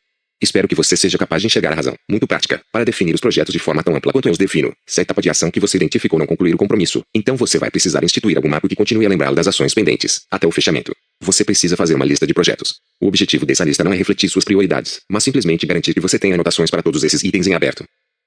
Espero que você seja capaz de enxergar a razão, muito prática, para definir os projetos de forma tão ampla quanto eu os defino. Se a etapa de ação que você identificou não concluir o compromisso, então você vai precisar instituir algum marco que continue a lembrá-lo das ações pendentes, até o fechamento. Você precisa fazer uma lista de projetos. O objetivo dessa lista não é refletir suas prioridades, mas simplesmente garantir que você tenha anotações para todos esses itens em aberto.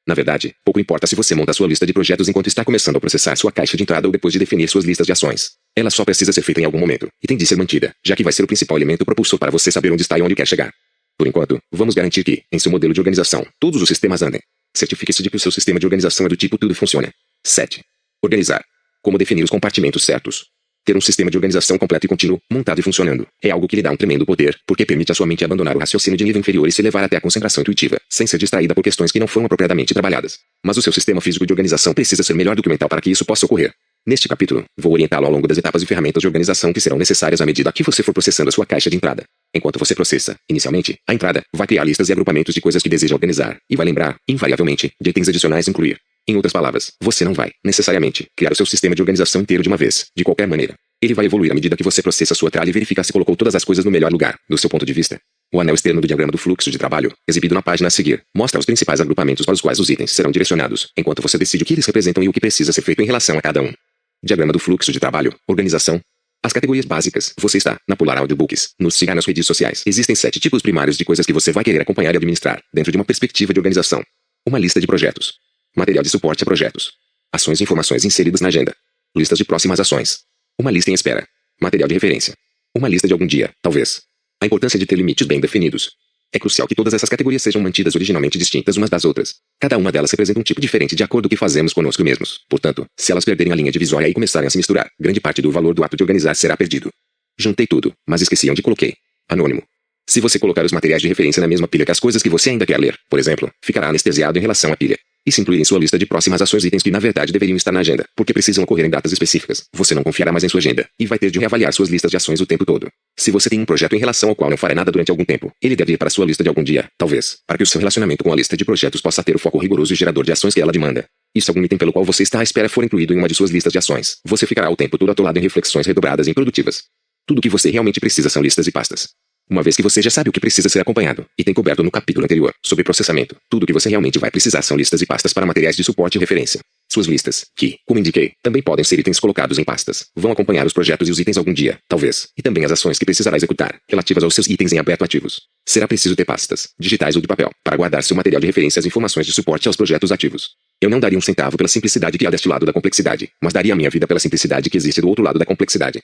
Na verdade, pouco importa se você monta sua lista de projetos enquanto está começando a processar sua caixa de entrada ou depois de definir suas listas de ações. Ela só precisa ser feita em algum momento, e tem de ser mantida, já que vai ser o principal elemento propulsor para você saber onde está e onde quer chegar. Por enquanto, vamos garantir que, em seu modelo de organização, todos os sistemas andem. Certifique-se de que o seu sistema de organização é do tipo tudo funciona. 7. Organizar. Como definir os compartimentos certos. Ter um sistema de organização completo e contínuo, montado e funcionando, é algo que lhe dá um tremendo poder, porque permite à sua mente abandonar o raciocínio de nível inferior e se levar até a concentração intuitiva, sem ser distraída por questões que não foram apropriadamente trabalhadas. Mas o seu sistema físico de organização precisa ser melhor do que o mental para que isso possa ocorrer. Neste capítulo, vou orientá-lo ao longo das etapas e ferramentas de organização que serão necessárias à medida que você for processando a sua caixa de entrada. Enquanto você processa, inicialmente, a entrada, vai criar listas e agrupamentos de coisas que deseja organizar, e vai lembrar, invariavelmente, de itens adicionais incluir. Em outras palavras, você não vai, necessariamente, criar o seu sistema de organização inteiro de uma vez, de qualquer maneira. Ele vai evoluir à medida que você processa sua tralha e verificar se colocou todas as coisas no melhor lugar, do seu ponto de vista. O anel externo do diagrama do fluxo de trabalho, exibido na página a seguir, mostra os principais agrupamentos para os quais os itens serão direcionados, enquanto você decide o que eles representam e o que precisa ser feito em relação a cada um. Diagrama do fluxo de trabalho, organização. As categorias básicas, você está, na Polar Audiobooks, nos siga nas redes sociais. Existem 7 tipos primários de coisas que você vai querer acompanhar e administrar, dentro de uma perspectiva de organização. Uma lista de projetos. Material de suporte a projetos. Ações e informações inseridas na agenda. Listas de próximas ações. Uma lista em espera. Material de referência. Uma lista de algum dia, talvez. A importância de ter limites bem definidos. É crucial que todas essas categorias sejam mantidas originalmente distintas umas das outras. Cada uma delas representa um tipo diferente de acordo com o que fazemos conosco mesmos. Portanto, se elas perderem a linha divisória e começarem a se misturar, grande parte do valor do ato de organizar será perdido. Juntei tudo, mas esqueci onde coloquei. Anônimo. Se você colocar os materiais de referência na mesma pilha que as coisas que você ainda quer ler, por exemplo, ficará anestesiado em relação à pilha. E se incluir em sua lista de próximas ações itens que na verdade deveriam estar na agenda, porque precisam ocorrer em datas específicas, você não confiará mais em sua agenda, e vai ter de reavaliar suas listas de ações o tempo todo. Se você tem um projeto em relação ao qual não fará nada durante algum tempo, ele deve ir para sua lista de algum dia, talvez, para que o seu relacionamento com a lista de projetos possa ter o foco rigoroso e gerador de ações que ela demanda. E se algum item pelo qual você está à espera for incluído em uma de suas listas de ações, você ficará o tempo todo atolado em reflexões redobradas e improdutivas. Tudo o que você realmente precisa são listas e pastas. Uma vez que você já sabe o que precisa ser acompanhado, e tem coberto no capítulo anterior, sobre processamento, tudo o que você realmente vai precisar são listas e pastas para materiais de suporte e referência. Suas listas, que, como indiquei, também podem ser itens colocados em pastas, vão acompanhar os projetos e os itens algum dia, talvez, e também as ações que precisará executar, relativas aos seus itens em aberto ativos. Será preciso ter pastas, digitais ou de papel, para guardar seu material de referência e as informações de suporte aos projetos ativos. Eu não daria um centavo pela simplicidade que há deste lado da complexidade, mas daria a minha vida pela simplicidade que existe do outro lado da complexidade.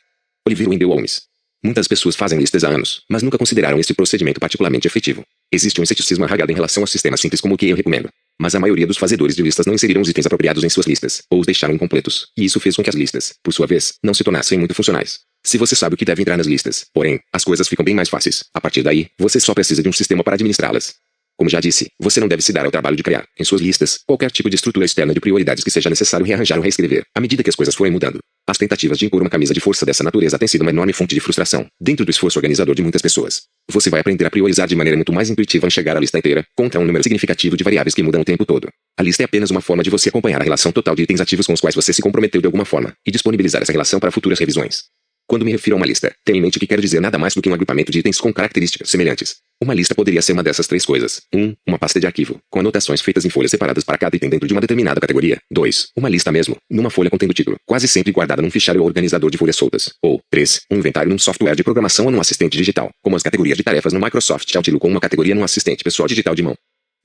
Oliver Wendell Holmes. Muitas pessoas fazem listas há anos, mas nunca consideraram este procedimento particularmente efetivo. Existe um ceticismo arraigado em relação aos sistemas simples como o que eu recomendo. Mas a maioria dos fazedores de listas não inseriram os itens apropriados em suas listas, ou os deixaram incompletos, e isso fez com que as listas, por sua vez, não se tornassem muito funcionais. Se você sabe o que deve entrar nas listas, porém, as coisas ficam bem mais fáceis. A partir daí, você só precisa de um sistema para administrá-las. Como já disse, você não deve se dar ao trabalho de criar, em suas listas, qualquer tipo de estrutura externa de prioridades que seja necessário rearranjar ou reescrever, à medida que as coisas forem mudando. As tentativas de impor uma camisa de força dessa natureza têm sido uma enorme fonte de frustração, dentro do esforço organizador de muitas pessoas. Você vai aprender a priorizar de maneira muito mais intuitiva, enxergar a lista inteira, contra um número significativo de variáveis que mudam o tempo todo. A lista é apenas uma forma de você acompanhar a relação total de itens ativos com os quais você se comprometeu de alguma forma, e disponibilizar essa relação para futuras revisões. Quando me refiro a uma lista, tenha em mente que quero dizer nada mais do que um agrupamento de itens com características semelhantes. Uma lista poderia ser uma dessas três coisas. 1. Uma pasta de arquivo, com anotações feitas em folhas separadas para cada item dentro de uma determinada categoria. 2. Uma lista mesmo, numa folha contendo título, quase sempre guardada num fichário ou organizador de folhas soltas. Ou 3. Um inventário num software de programação ou num assistente digital, como as categorias de tarefas no Microsoft Outlook ou uma categoria num assistente pessoal digital de mão.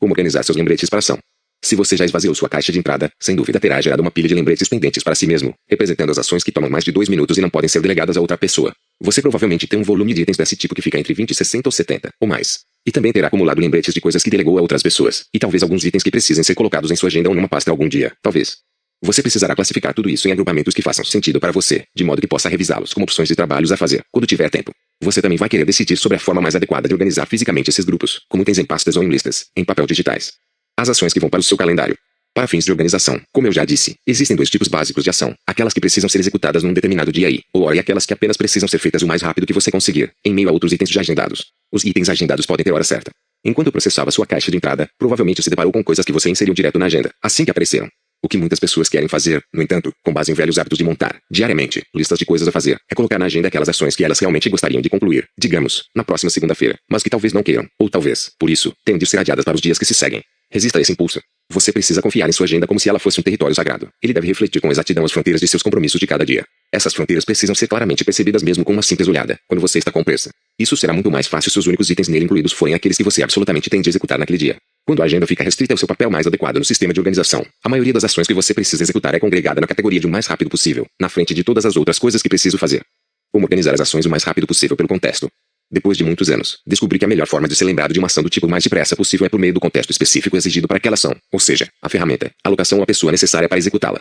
Como organizar seus lembretes para ação? Se você já esvaziou sua caixa de entrada, sem dúvida terá gerado uma pilha de lembretes pendentes para si mesmo, representando as ações que tomam mais de 2 minutos e não podem ser delegadas a outra pessoa. Você provavelmente tem um volume de itens desse tipo que fica entre 20, 60 ou 70, ou mais. E também terá acumulado lembretes de coisas que delegou a outras pessoas, e talvez alguns itens que precisem ser colocados em sua agenda ou numa pasta algum dia, talvez. Você precisará classificar tudo isso em agrupamentos que façam sentido para você, de modo que possa revisá-los como opções de trabalhos a fazer, quando tiver tempo. Você também vai querer decidir sobre a forma mais adequada de organizar fisicamente esses grupos, como itens em pastas ou em listas, em papel digitais. As ações que vão para o seu calendário. Para fins de organização, como eu já disse, existem dois tipos básicos de ação, aquelas que precisam ser executadas num determinado dia ou hora e aquelas que apenas precisam ser feitas o mais rápido que você conseguir, em meio a outros itens já agendados. Os itens agendados podem ter hora certa. Enquanto processava sua caixa de entrada, provavelmente se deparou com coisas que você inseriu direto na agenda, assim que apareceram. O que muitas pessoas querem fazer, no entanto, com base em velhos hábitos de montar, diariamente, listas de coisas a fazer, é colocar na agenda aquelas ações que elas realmente gostariam de concluir, digamos, na próxima segunda-feira, mas que talvez não queiram, ou talvez, por isso, tenham de ser adiadas para os dias que se seguem. Resista a esse impulso. Você precisa confiar em sua agenda como se ela fosse um território sagrado. Ele deve refletir com exatidão as fronteiras de seus compromissos de cada dia. Essas fronteiras precisam ser claramente percebidas mesmo com uma simples olhada, quando você está com pressa. Isso será muito mais fácil se os únicos itens nele incluídos forem aqueles que você absolutamente tem de executar naquele dia. Quando a agenda fica restrita ao seu papel mais adequado no sistema de organização, a maioria das ações que você precisa executar é congregada na categoria de o mais rápido possível, na frente de todas as outras coisas que preciso fazer. Como organizar as ações o mais rápido possível pelo contexto? Depois de muitos anos, descobri que a melhor forma de ser lembrado de uma ação do tipo mais depressa possível é por meio do contexto específico exigido para aquela ação, ou seja, a ferramenta, a locação ou a pessoa necessária para executá-la.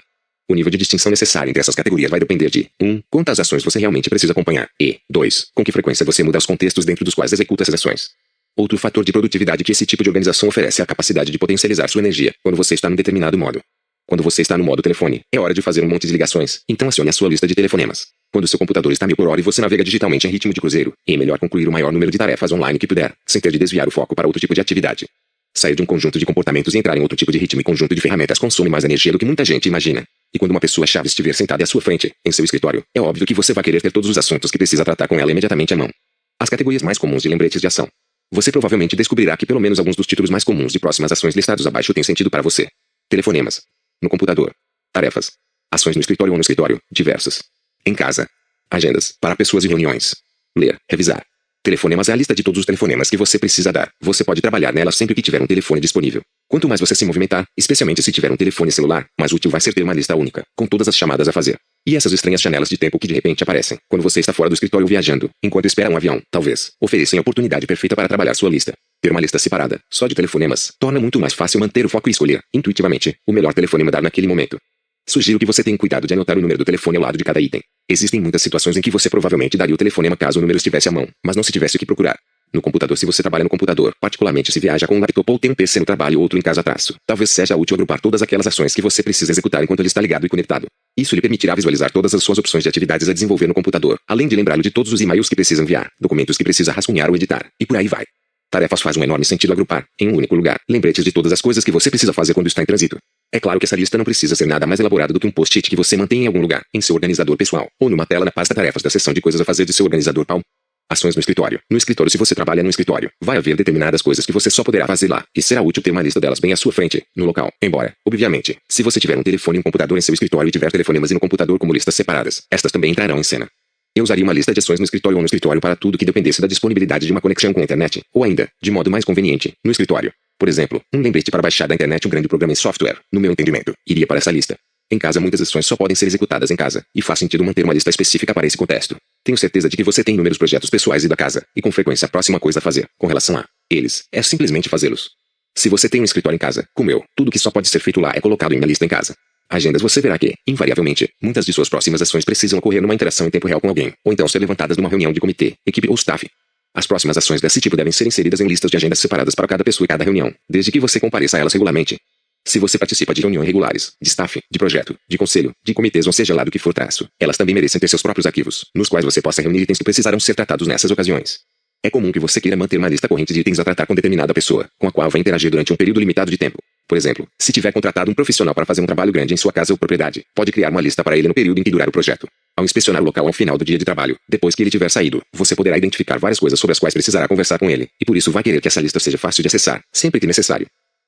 O nível de distinção necessário entre essas categorias vai depender de 1. Quantas ações você realmente precisa acompanhar e 2. Com que frequência você muda os contextos dentro dos quais executa essas ações. Outro fator de produtividade que esse tipo de organização oferece é a capacidade de potencializar sua energia quando você está num determinado modo. Quando você está no modo telefone, é hora de fazer um monte de ligações, então acione a sua lista de telefonemas. Quando seu computador está 1000 por hora e você navega digitalmente em ritmo de cruzeiro, é melhor concluir o maior número de tarefas online que puder, sem ter de desviar o foco para outro tipo de atividade. Sair de um conjunto de comportamentos e entrar em outro tipo de ritmo e conjunto de ferramentas consome mais energia do que muita gente imagina. E quando uma pessoa-chave estiver sentada à sua frente, em seu escritório, é óbvio que você vai querer ter todos os assuntos que precisa tratar com ela imediatamente à mão. As categorias mais comuns de lembretes de ação. Você provavelmente descobrirá que pelo menos alguns dos títulos mais comuns de próximas ações listados abaixo têm sentido para você. Telefonemas. No computador. Tarefas. Ações no escritório ou no escritório, diversas. Em casa. Agendas, para pessoas e reuniões. Ler, revisar. Telefonemas é a lista de todos os telefonemas que você precisa dar. Você pode trabalhar nela sempre que tiver um telefone disponível. Quanto mais você se movimentar, especialmente se tiver um telefone celular, mais útil vai ser ter uma lista única, com todas as chamadas a fazer. E essas estranhas janelas de tempo que de repente aparecem, quando você está fora do escritório ou viajando, enquanto espera um avião, talvez, ofereçam a oportunidade perfeita para trabalhar sua lista. Ter uma lista separada, só de telefonemas, torna muito mais fácil manter o foco e escolher, intuitivamente, o melhor telefonema a dar naquele momento. Sugiro que você tenha cuidado de anotar o número do telefone ao lado de cada item. Existem muitas situações em que você provavelmente daria o telefonema caso o número estivesse à mão, mas não se tivesse o que procurar. No computador, se você trabalha no computador, particularmente se viaja com um laptop ou tem um PC no trabalho e outro em casa traço, talvez seja útil agrupar todas aquelas ações que você precisa executar enquanto ele está ligado e conectado. Isso lhe permitirá visualizar todas as suas opções de atividades a desenvolver no computador, além de lembrá-lo de todos os e-mails que precisa enviar, documentos que precisa rascunhar ou editar, e por aí vai. Tarefas faz um enorme sentido agrupar, em um único lugar, lembretes de todas as coisas que você precisa fazer quando está em trânsito. É claro que essa lista não precisa ser nada mais elaborada do que um post-it que você mantém em algum lugar, em seu organizador pessoal, ou numa tela na pasta tarefas da seção de coisas a fazer de seu organizador PAL. Ações no escritório. No escritório, se você trabalha no escritório, vai haver determinadas coisas que você só poderá fazer lá, e será útil ter uma lista delas bem à sua frente, no local. Embora, obviamente, se você tiver um telefone e um computador em seu escritório e tiver telefonemas e no computador como listas separadas, estas também entrarão em cena. Eu usaria uma lista de ações no escritório ou no escritório para tudo que dependesse da disponibilidade de uma conexão com a internet, ou ainda, de modo mais conveniente, no escritório. Por exemplo, um lembrete para baixar da internet um grande programa em software, no meu entendimento, iria para essa lista. Em casa, muitas ações só podem ser executadas em casa, e faz sentido manter uma lista específica para esse contexto. Tenho certeza de que você tem inúmeros projetos pessoais e da casa, e com frequência a próxima coisa a fazer, com relação a eles, é simplesmente fazê-los. Se você tem um escritório em casa, como eu, tudo que só pode ser feito lá é colocado em uma lista em casa. Agendas, você verá que, invariavelmente, muitas de suas próximas ações precisam ocorrer numa interação em tempo real com alguém, ou então ser levantadas numa reunião de comitê, equipe ou staff. As próximas ações desse tipo devem ser inseridas em listas de agendas separadas para cada pessoa e cada reunião, desde que você compareça a elas regularmente. Se você participa de reuniões regulares, de staff, de projeto, de conselho, de comitês ou seja lá do que for traço, elas também merecem ter seus próprios arquivos, nos quais você possa reunir itens que precisarão ser tratados nessas ocasiões. É comum que você queira manter uma lista corrente de itens a tratar com determinada pessoa, com a qual vai interagir durante um período limitado de tempo. Por exemplo, se tiver contratado um profissional para fazer um trabalho grande em sua casa ou propriedade, pode criar uma lista para ele no período em que durar o projeto. Ao inspecionar o local ao final do dia de trabalho, depois que ele tiver saído, você poderá identificar várias coisas sobre as quais precisará conversar com ele, e por isso vai querer que essa lista seja fácil de acessar, sempre que necessário.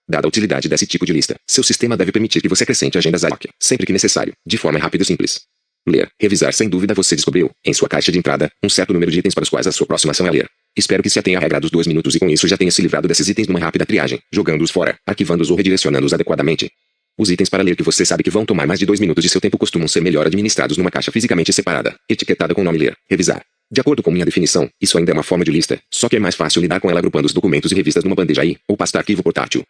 Dada a utilidade desse tipo de lista, seu sistema deve permitir que você acrescente agendas ad hoc, sempre que necessário, de forma rápida e simples. Ler. Revisar. Sem dúvida você descobriu, em sua caixa de entrada, um certo número de itens para os quais a sua próxima ação é ler. Espero que se atenha à regra dos 2 minutos e com isso já tenha se livrado desses itens numa rápida triagem, jogando-os fora, arquivando-os ou redirecionando-os adequadamente. Os itens para ler que você sabe que vão tomar mais de 2 minutos de seu tempo costumam ser melhor administrados numa caixa fisicamente separada, etiquetada com o nome ler, revisar. De acordo com minha definição, isso ainda é uma forma de lista, só que é mais fácil lidar com ela agrupando os documentos e revistas numa bandeja I, ou pasta arquivo portátil.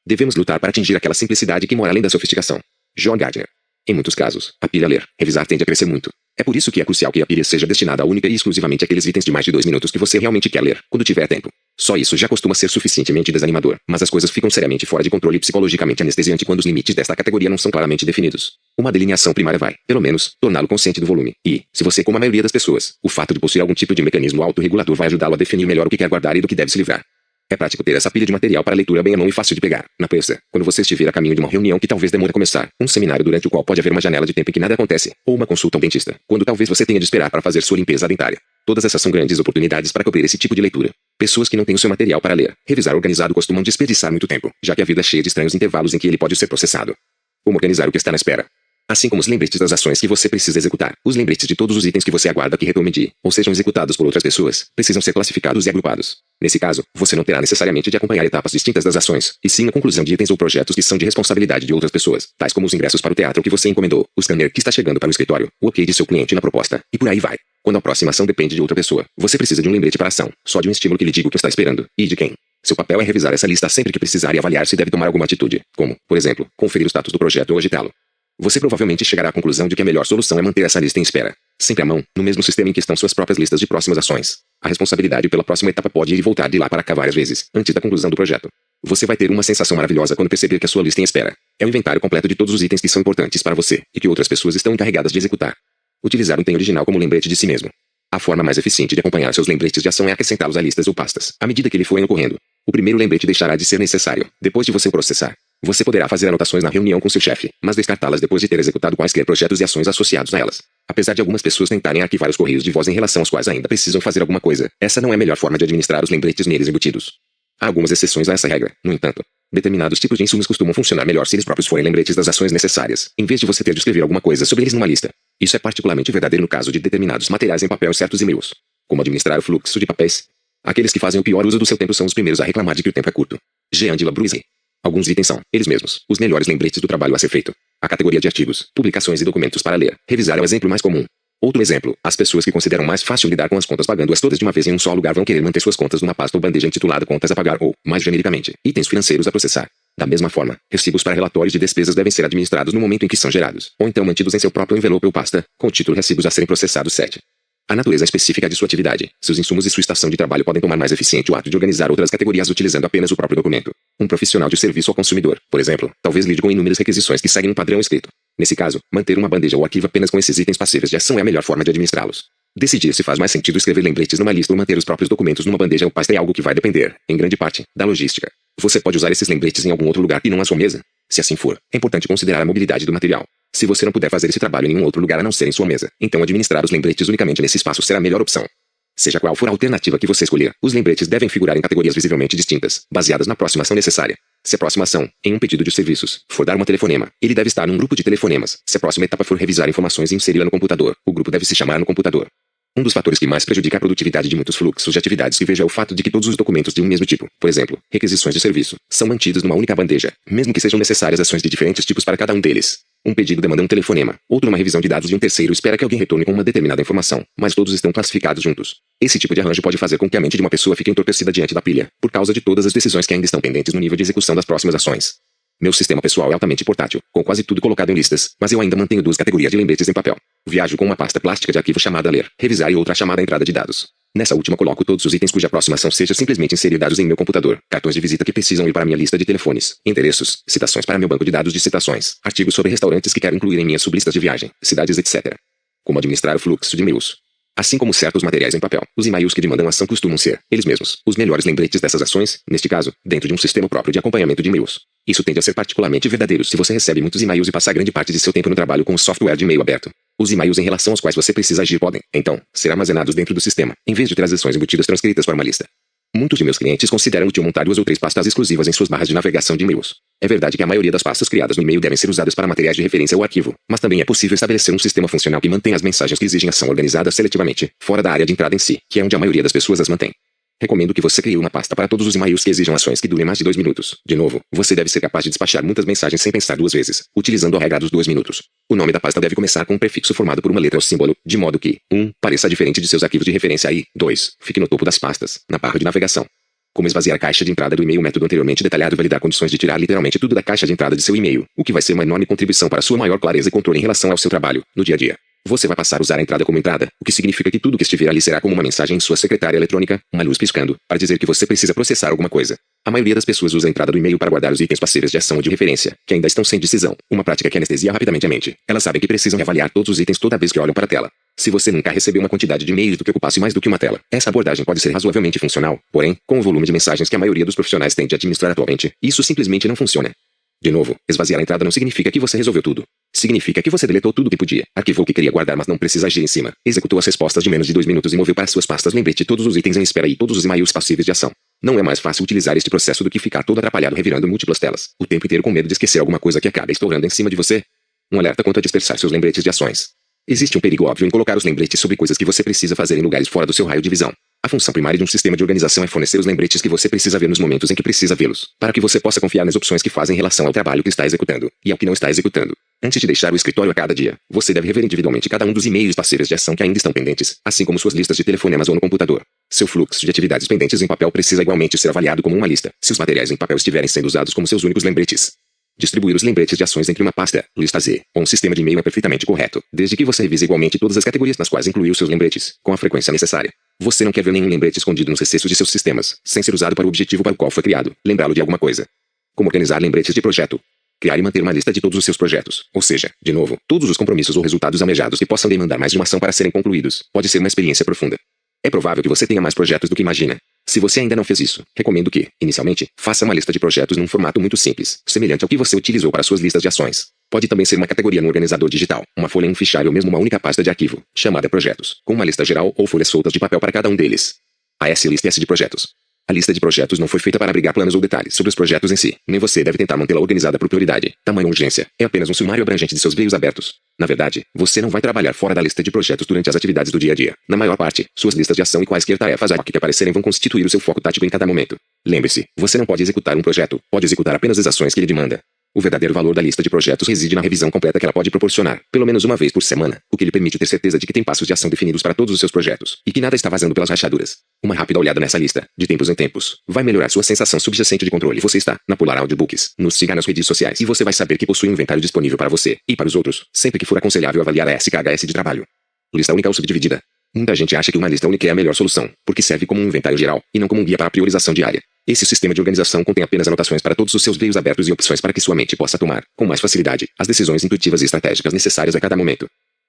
Devemos lutar para atingir aquela simplicidade que mora além da sofisticação. John Gardner. Em muitos casos, a pilha ler, revisar tende a crescer muito. É por isso que é crucial que a pilha seja destinada única e exclusivamente àqueles itens de mais de 2 minutos que você realmente quer ler, quando tiver tempo. Só isso já costuma ser suficientemente desanimador, mas as coisas ficam seriamente fora de controle e psicologicamente anestesiante quando os limites desta categoria não são claramente definidos. Uma delineação primária vai, pelo menos, torná-lo consciente do volume. E, se você como a maioria das pessoas, o fato de possuir algum tipo de mecanismo autorregulador vai ajudá-lo a definir melhor o que quer guardar e do que deve se livrar. É prático ter essa pilha de material para leitura bem à mão e fácil de pegar, na pressa, quando você estiver a caminho de uma reunião que talvez demore a começar, um seminário durante o qual pode haver uma janela de tempo em que nada acontece, ou uma consulta ao dentista, quando talvez você tenha de esperar para fazer sua limpeza dentária. Todas essas são grandes oportunidades para cobrir esse tipo de leitura. Pessoas que não têm o seu material para ler, revisar organizado costumam desperdiçar muito tempo, já que a vida é cheia de estranhos intervalos em que ele pode ser processado. Como organizar o que está na espera? Assim como os lembretes das ações que você precisa executar, os lembretes de todos os itens que você aguarda que retome de, ou sejam executados por outras pessoas, precisam ser classificados e agrupados. Nesse caso, você não terá necessariamente de acompanhar etapas distintas das ações, e sim a conclusão de itens ou projetos que são de responsabilidade de outras pessoas, tais como os ingressos para o teatro que você encomendou, o scanner que está chegando para o escritório, o ok de seu cliente na proposta, e por aí vai. Quando a próxima ação depende de outra pessoa, você precisa de um lembrete para a ação, só de um estímulo que lhe diga o que está esperando, e de quem. Seu papel é revisar essa lista sempre que precisar e avaliar se deve tomar alguma atitude, como, por exemplo, conferir o status do projeto ou agitá-lo. Você provavelmente chegará à conclusão de que a melhor solução é manter essa lista em espera, sempre à mão, no mesmo sistema em que estão suas próprias listas de próximas ações. A responsabilidade pela próxima etapa pode ir e voltar de lá para cá várias vezes, antes da conclusão do projeto. Você vai ter uma sensação maravilhosa quando perceber que a sua lista em espera é um inventário completo de todos os itens que são importantes para você e que outras pessoas estão encarregadas de executar. Utilizar um item original como lembrete de si mesmo. A forma mais eficiente de acompanhar seus lembretes de ação é acrescentá-los a listas ou pastas, à medida que ele for ocorrendo. O primeiro lembrete deixará de ser necessário, depois de você o processar. Você poderá fazer anotações na reunião com seu chefe, mas descartá-las depois de ter executado quaisquer projetos e ações associados a elas. Apesar de algumas pessoas tentarem arquivar os correios de voz em relação aos quais ainda precisam fazer alguma coisa, essa não é a melhor forma de administrar os lembretes neles embutidos. Há algumas exceções a essa regra, no entanto. Determinados tipos de insumos costumam funcionar melhor se eles próprios forem lembretes das ações necessárias, em vez de você ter de escrever alguma coisa sobre eles numa lista. Isso é particularmente verdadeiro no caso de determinados materiais em papel e certos e-mails. Como administrar o fluxo de papéis? Aqueles que fazem o pior uso do seu tempo são os primeiros a reclamar de que o tempo é curto. Jean de La Bruise. Alguns itens são, eles mesmos, os melhores lembretes do trabalho a ser feito. A categoria de artigos, publicações e documentos para ler, revisar é o exemplo mais comum. Outro exemplo, as pessoas que consideram mais fácil lidar com as contas pagando-as todas de uma vez em um só lugar vão querer manter suas contas numa pasta ou bandeja intitulada contas a pagar ou, mais genericamente, itens financeiros a processar. Da mesma forma, recibos para relatórios de despesas devem ser administrados no momento em que são gerados, ou então mantidos em seu próprio envelope ou pasta, com o título recibos a serem processados 7. A natureza específica de sua atividade, seus insumos e sua estação de trabalho podem tornar mais eficiente o ato de organizar outras categorias utilizando apenas o próprio documento. Um profissional de serviço ao consumidor, por exemplo, talvez lide com inúmeras requisições que seguem um padrão escrito. Nesse caso, manter uma bandeja ou arquivo apenas com esses itens passíveis de ação é a melhor forma de administrá-los. Decidir se faz mais sentido escrever lembretes numa lista ou manter os próprios documentos numa bandeja ou pasta é algo que vai depender, em grande parte, da logística. Você pode usar esses lembretes em algum outro lugar que não a sua mesa? Se assim for, é importante considerar a mobilidade do material. Se você não puder fazer esse trabalho em nenhum outro lugar a não ser em sua mesa, então administrar os lembretes unicamente nesse espaço será a melhor opção. Seja qual for a alternativa que você escolher, os lembretes devem figurar em categorias visivelmente distintas, baseadas na próxima ação necessária. Se a próxima ação, em um pedido de serviços, for dar um telefonema, ele deve estar num grupo de telefonemas. Se a próxima etapa for revisar informações e inseri-la no computador, o grupo deve se chamar no computador. Um dos fatores que mais prejudica a produtividade de muitos fluxos de atividades que vejo é o fato de que todos os documentos de um mesmo tipo, por exemplo, requisições de serviço, são mantidos numa única bandeja, mesmo que sejam necessárias ações de diferentes tipos para cada um deles. Um pedido demanda um telefonema, outro uma revisão de dados e um terceiro espera que alguém retorne com uma determinada informação, mas todos estão classificados juntos. Esse tipo de arranjo pode fazer com que a mente de uma pessoa fique entorpecida diante da pilha, por causa de todas as decisões que ainda estão pendentes no nível de execução das próximas ações. Meu sistema pessoal é altamente portátil, com quase tudo colocado em listas, mas eu ainda mantenho 2 categorias de lembretes em papel. Viajo com uma pasta plástica de arquivo chamada ler, revisar e outra chamada entrada de dados. Nessa última coloco todos os itens cuja próxima ação seja simplesmente inserir dados em meu computador, cartões de visita que precisam ir para minha lista de telefones, endereços, citações para meu banco de dados de citações, artigos sobre restaurantes que quero incluir em minhas sublistas de viagem, cidades etc. Como administrar o fluxo de e-mails. Assim como certos materiais em papel, os e-mails que demandam ação costumam ser, eles mesmos, os melhores lembretes dessas ações, neste caso, dentro de um sistema próprio de acompanhamento de e-mails. Isso tende a ser particularmente verdadeiro se você recebe muitos e-mails e passa grande parte de seu tempo no trabalho com o software de e-mail aberto. Os e-mails em relação aos quais você precisa agir podem, então, ser armazenados dentro do sistema, em vez de ter as ações embutidas transcritas para uma lista. Muitos de meus clientes consideram útil montar 2 ou 3 pastas exclusivas em suas barras de navegação de e-mails. É verdade que a maioria das pastas criadas no e-mail devem ser usadas para materiais de referência ou arquivo, mas também é possível estabelecer um sistema funcional que mantém as mensagens que exigem ação organizadas seletivamente, fora da área de entrada em si, que é onde a maioria das pessoas as mantém. Recomendo que você crie uma pasta para todos os e-mails que exijam ações que durem mais de 2 minutos. De novo, você deve ser capaz de despachar muitas mensagens sem pensar 2 vezes, utilizando a regra dos 2 minutos. O nome da pasta deve começar com um prefixo formado por uma letra ou símbolo, de modo que 1. Pareça diferente de seus arquivos de referência e 2. Fique no topo das pastas, na barra de navegação. Como esvaziar a caixa de entrada do e-mail. O método anteriormente detalhado vai lhe dar condições de tirar literalmente tudo da caixa de entrada de seu e-mail, o que vai ser uma enorme contribuição para sua maior clareza e controle em relação ao seu trabalho, no dia a dia. Você vai passar a usar a entrada como entrada, o que significa que tudo que estiver ali será como uma mensagem em sua secretária eletrônica, uma luz piscando, para dizer que você precisa processar alguma coisa. A maioria das pessoas usa a entrada do e-mail para guardar os itens passíveis de ação ou de referência, que ainda estão sem decisão, uma prática que anestesia rapidamente a mente. Elas sabem que precisam reavaliar todos os itens toda vez que olham para a tela. Se você nunca recebeu uma quantidade de e-mails do que ocupasse mais do que uma tela, essa abordagem pode ser razoavelmente funcional, porém, com o volume de mensagens que a maioria dos profissionais tende a administrar atualmente, isso simplesmente não funciona. De novo, esvaziar a entrada não significa que você resolveu tudo. Significa que você deletou tudo que podia, arquivou o que queria guardar mas não precisa agir em cima, executou as respostas de menos de 2 minutos e moveu para suas pastas lembrete todos os itens em espera e todos os e-mails passíveis de ação. Não é mais fácil utilizar este processo do que ficar todo atrapalhado revirando múltiplas telas, o tempo inteiro com medo de esquecer alguma coisa que acabe estourando em cima de você? Um alerta quanto a dispersar seus lembretes de ações. Existe um perigo óbvio em colocar os lembretes sobre coisas que você precisa fazer em lugares fora do seu raio de visão. A função primária de um sistema de organização é fornecer os lembretes que você precisa ver nos momentos em que precisa vê-los, para que você possa confiar nas opções que fazem em relação ao trabalho que está executando, e ao que não está executando. Antes de deixar o escritório a cada dia, você deve rever individualmente cada um dos e-mails passíveis de ação que ainda estão pendentes, assim como suas listas de telefonemas ou no computador. Seu fluxo de atividades pendentes em papel precisa igualmente ser avaliado como uma lista, se os materiais em papel estiverem sendo usados como seus únicos lembretes. Distribuir os lembretes de ações entre uma pasta, lista Z, ou um sistema de e-mail é perfeitamente correto, desde que você revise igualmente todas as categorias nas quais incluiu seus lembretes, com a frequência necessária. Você não quer ver nenhum lembrete escondido nos recessos de seus sistemas, sem ser usado para o objetivo para o qual foi criado, lembrá-lo de alguma coisa. Como organizar lembretes de projeto. Criar e manter uma lista de todos os seus projetos, ou seja, de novo, todos os compromissos ou resultados almejados que possam demandar mais de uma ação para serem concluídos, pode ser uma experiência profunda. É provável que você tenha mais projetos do que imagina. Se você ainda não fez isso, recomendo que, inicialmente, faça uma lista de projetos num formato muito simples, semelhante ao que você utilizou para suas listas de ações. Pode também ser uma categoria no organizador digital, uma folha em um fichário ou mesmo uma única pasta de arquivo, chamada projetos, com uma lista geral ou folhas soltas de papel para cada um deles. A S-lista S de projetos. A lista de projetos não foi feita para abrigar planos ou detalhes sobre os projetos em si, nem você deve tentar mantê-la organizada por prioridade, tamanho ou urgência. É apenas um sumário abrangente de seus veios abertos. Na verdade, você não vai trabalhar fora da lista de projetos durante as atividades do dia a dia. Na maior parte, suas listas de ação e quaisquer tarefas que aparecerem vão constituir o seu foco tático em cada momento. Lembre-se, você não pode executar um projeto, pode executar apenas as ações que ele demanda. O verdadeiro valor da lista de projetos reside na revisão completa que ela pode proporcionar, pelo menos uma vez por semana, o que lhe permite ter certeza de que tem passos de ação definidos para todos os seus projetos, e que nada está vazando pelas rachaduras. Uma rápida olhada nessa lista, de tempos em tempos, vai melhorar sua sensação subjacente de controle. Você está na Polar Audiobooks. Nos siga nas redes sociais e você vai saber que possui um inventário disponível para você, e para os outros, sempre que for aconselhável avaliar a SKHS de trabalho. Lista única ou subdividida. Muita gente acha que uma lista única é a melhor solução, porque serve como um inventário geral, e não como um guia para a priorização diária. Esse sistema de organização contém apenas anotações para todos os seus veios abertos e opções para que sua mente possa tomar, com mais facilidade, as decisões intuitivas e estratégicas necessárias a cada momento.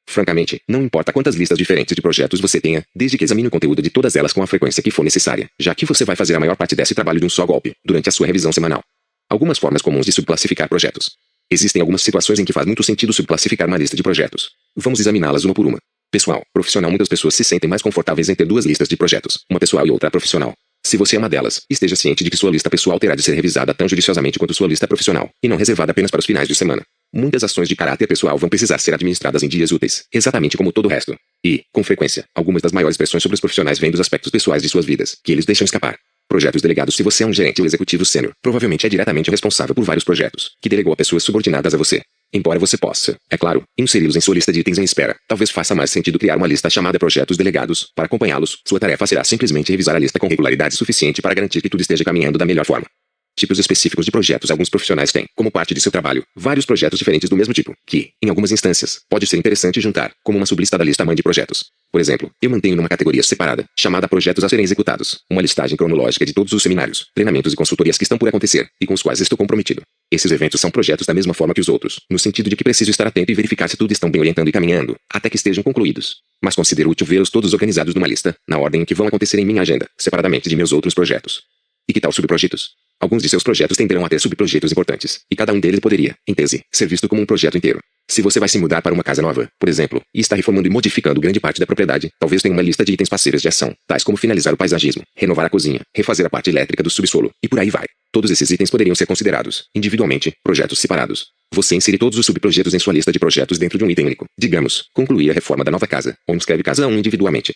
Francamente, não importa quantas listas diferentes de projetos você tenha, desde que examine o conteúdo de todas elas com a frequência que for necessária, já que você vai fazer a maior parte desse trabalho de um só golpe, durante a sua revisão semanal. Algumas formas comuns de subclassificar projetos. Existem algumas situações em que faz muito sentido subclassificar uma lista de projetos. Vamos examiná-las uma por uma. Pessoal, profissional. Muitas pessoas se sentem mais confortáveis em ter 2 listas de projetos, uma pessoal e outra profissional. Se você é uma delas, esteja ciente de que sua lista pessoal terá de ser revisada tão judiciosamente quanto sua lista profissional, e não reservada apenas para os finais de semana. Muitas ações de caráter pessoal vão precisar ser administradas em dias úteis, exatamente como todo o resto. E, com frequência, algumas das maiores pressões sobre os profissionais vêm dos aspectos pessoais de suas vidas, que eles deixam escapar. Projetos delegados. Se você é um gerente ou executivo sênior, provavelmente é diretamente responsável por vários projetos, que delegou a pessoas subordinadas a você. Embora você possa, é claro, inseri-los em sua lista de itens em espera, talvez faça mais sentido criar uma lista chamada projetos delegados. Para acompanhá-los, sua tarefa será simplesmente revisar a lista com regularidade suficiente para garantir que tudo esteja caminhando da melhor forma. Tipos específicos de projetos. Alguns profissionais têm, como parte de seu trabalho, vários projetos diferentes do mesmo tipo, que, em algumas instâncias, pode ser interessante juntar, como uma sublista da lista mãe de projetos. Por exemplo, eu mantenho numa categoria separada, chamada Projetos a serem executados, uma listagem cronológica de todos os seminários, treinamentos e consultorias que estão por acontecer, e com os quais estou comprometido. Esses eventos são projetos da mesma forma que os outros, no sentido de que preciso estar atento e verificar se tudo estão bem orientando e caminhando, até que estejam concluídos. Mas considero útil vê-los todos organizados numa lista, na ordem em que vão acontecer em minha agenda, separadamente de meus outros projetos. E que tal subprojetos? Alguns de seus projetos tenderão a ter subprojetos importantes, e cada um deles poderia, em tese, ser visto como um projeto inteiro. Se você vai se mudar para uma casa nova, por exemplo, e está reformando e modificando grande parte da propriedade, talvez tenha uma lista de itens passíveis de ação, tais como finalizar o paisagismo, renovar a cozinha, refazer a parte elétrica do subsolo, e por aí vai. Todos esses itens poderiam ser considerados, individualmente, projetos separados. Você insere todos os subprojetos em sua lista de projetos dentro de um item único. Digamos, concluir a reforma da nova casa, ou inscreve cada um individualmente.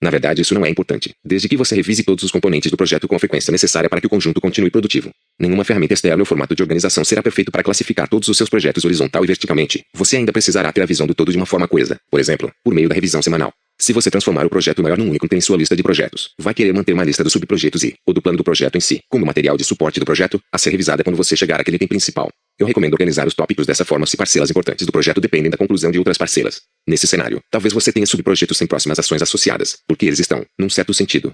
Na verdade, isso não é importante, desde que você revise todos os componentes do projeto com a frequência necessária para que o conjunto continue produtivo. Nenhuma ferramenta externa ou formato de organização será perfeito para classificar todos os seus projetos horizontal e verticalmente. Você ainda precisará ter a visão do todo de uma forma coesa, por exemplo, por meio da revisão semanal. Se você transformar o projeto maior num único item em sua lista de projetos, vai querer manter uma lista dos subprojetos e, ou do plano do projeto em si, como material de suporte do projeto, a ser revisada quando você chegar àquele item principal. Eu recomendo organizar os tópicos dessa forma se parcelas importantes do projeto dependem da conclusão de outras parcelas. Nesse cenário, talvez você tenha subprojetos sem próximas ações associadas, porque eles estão, num certo sentido,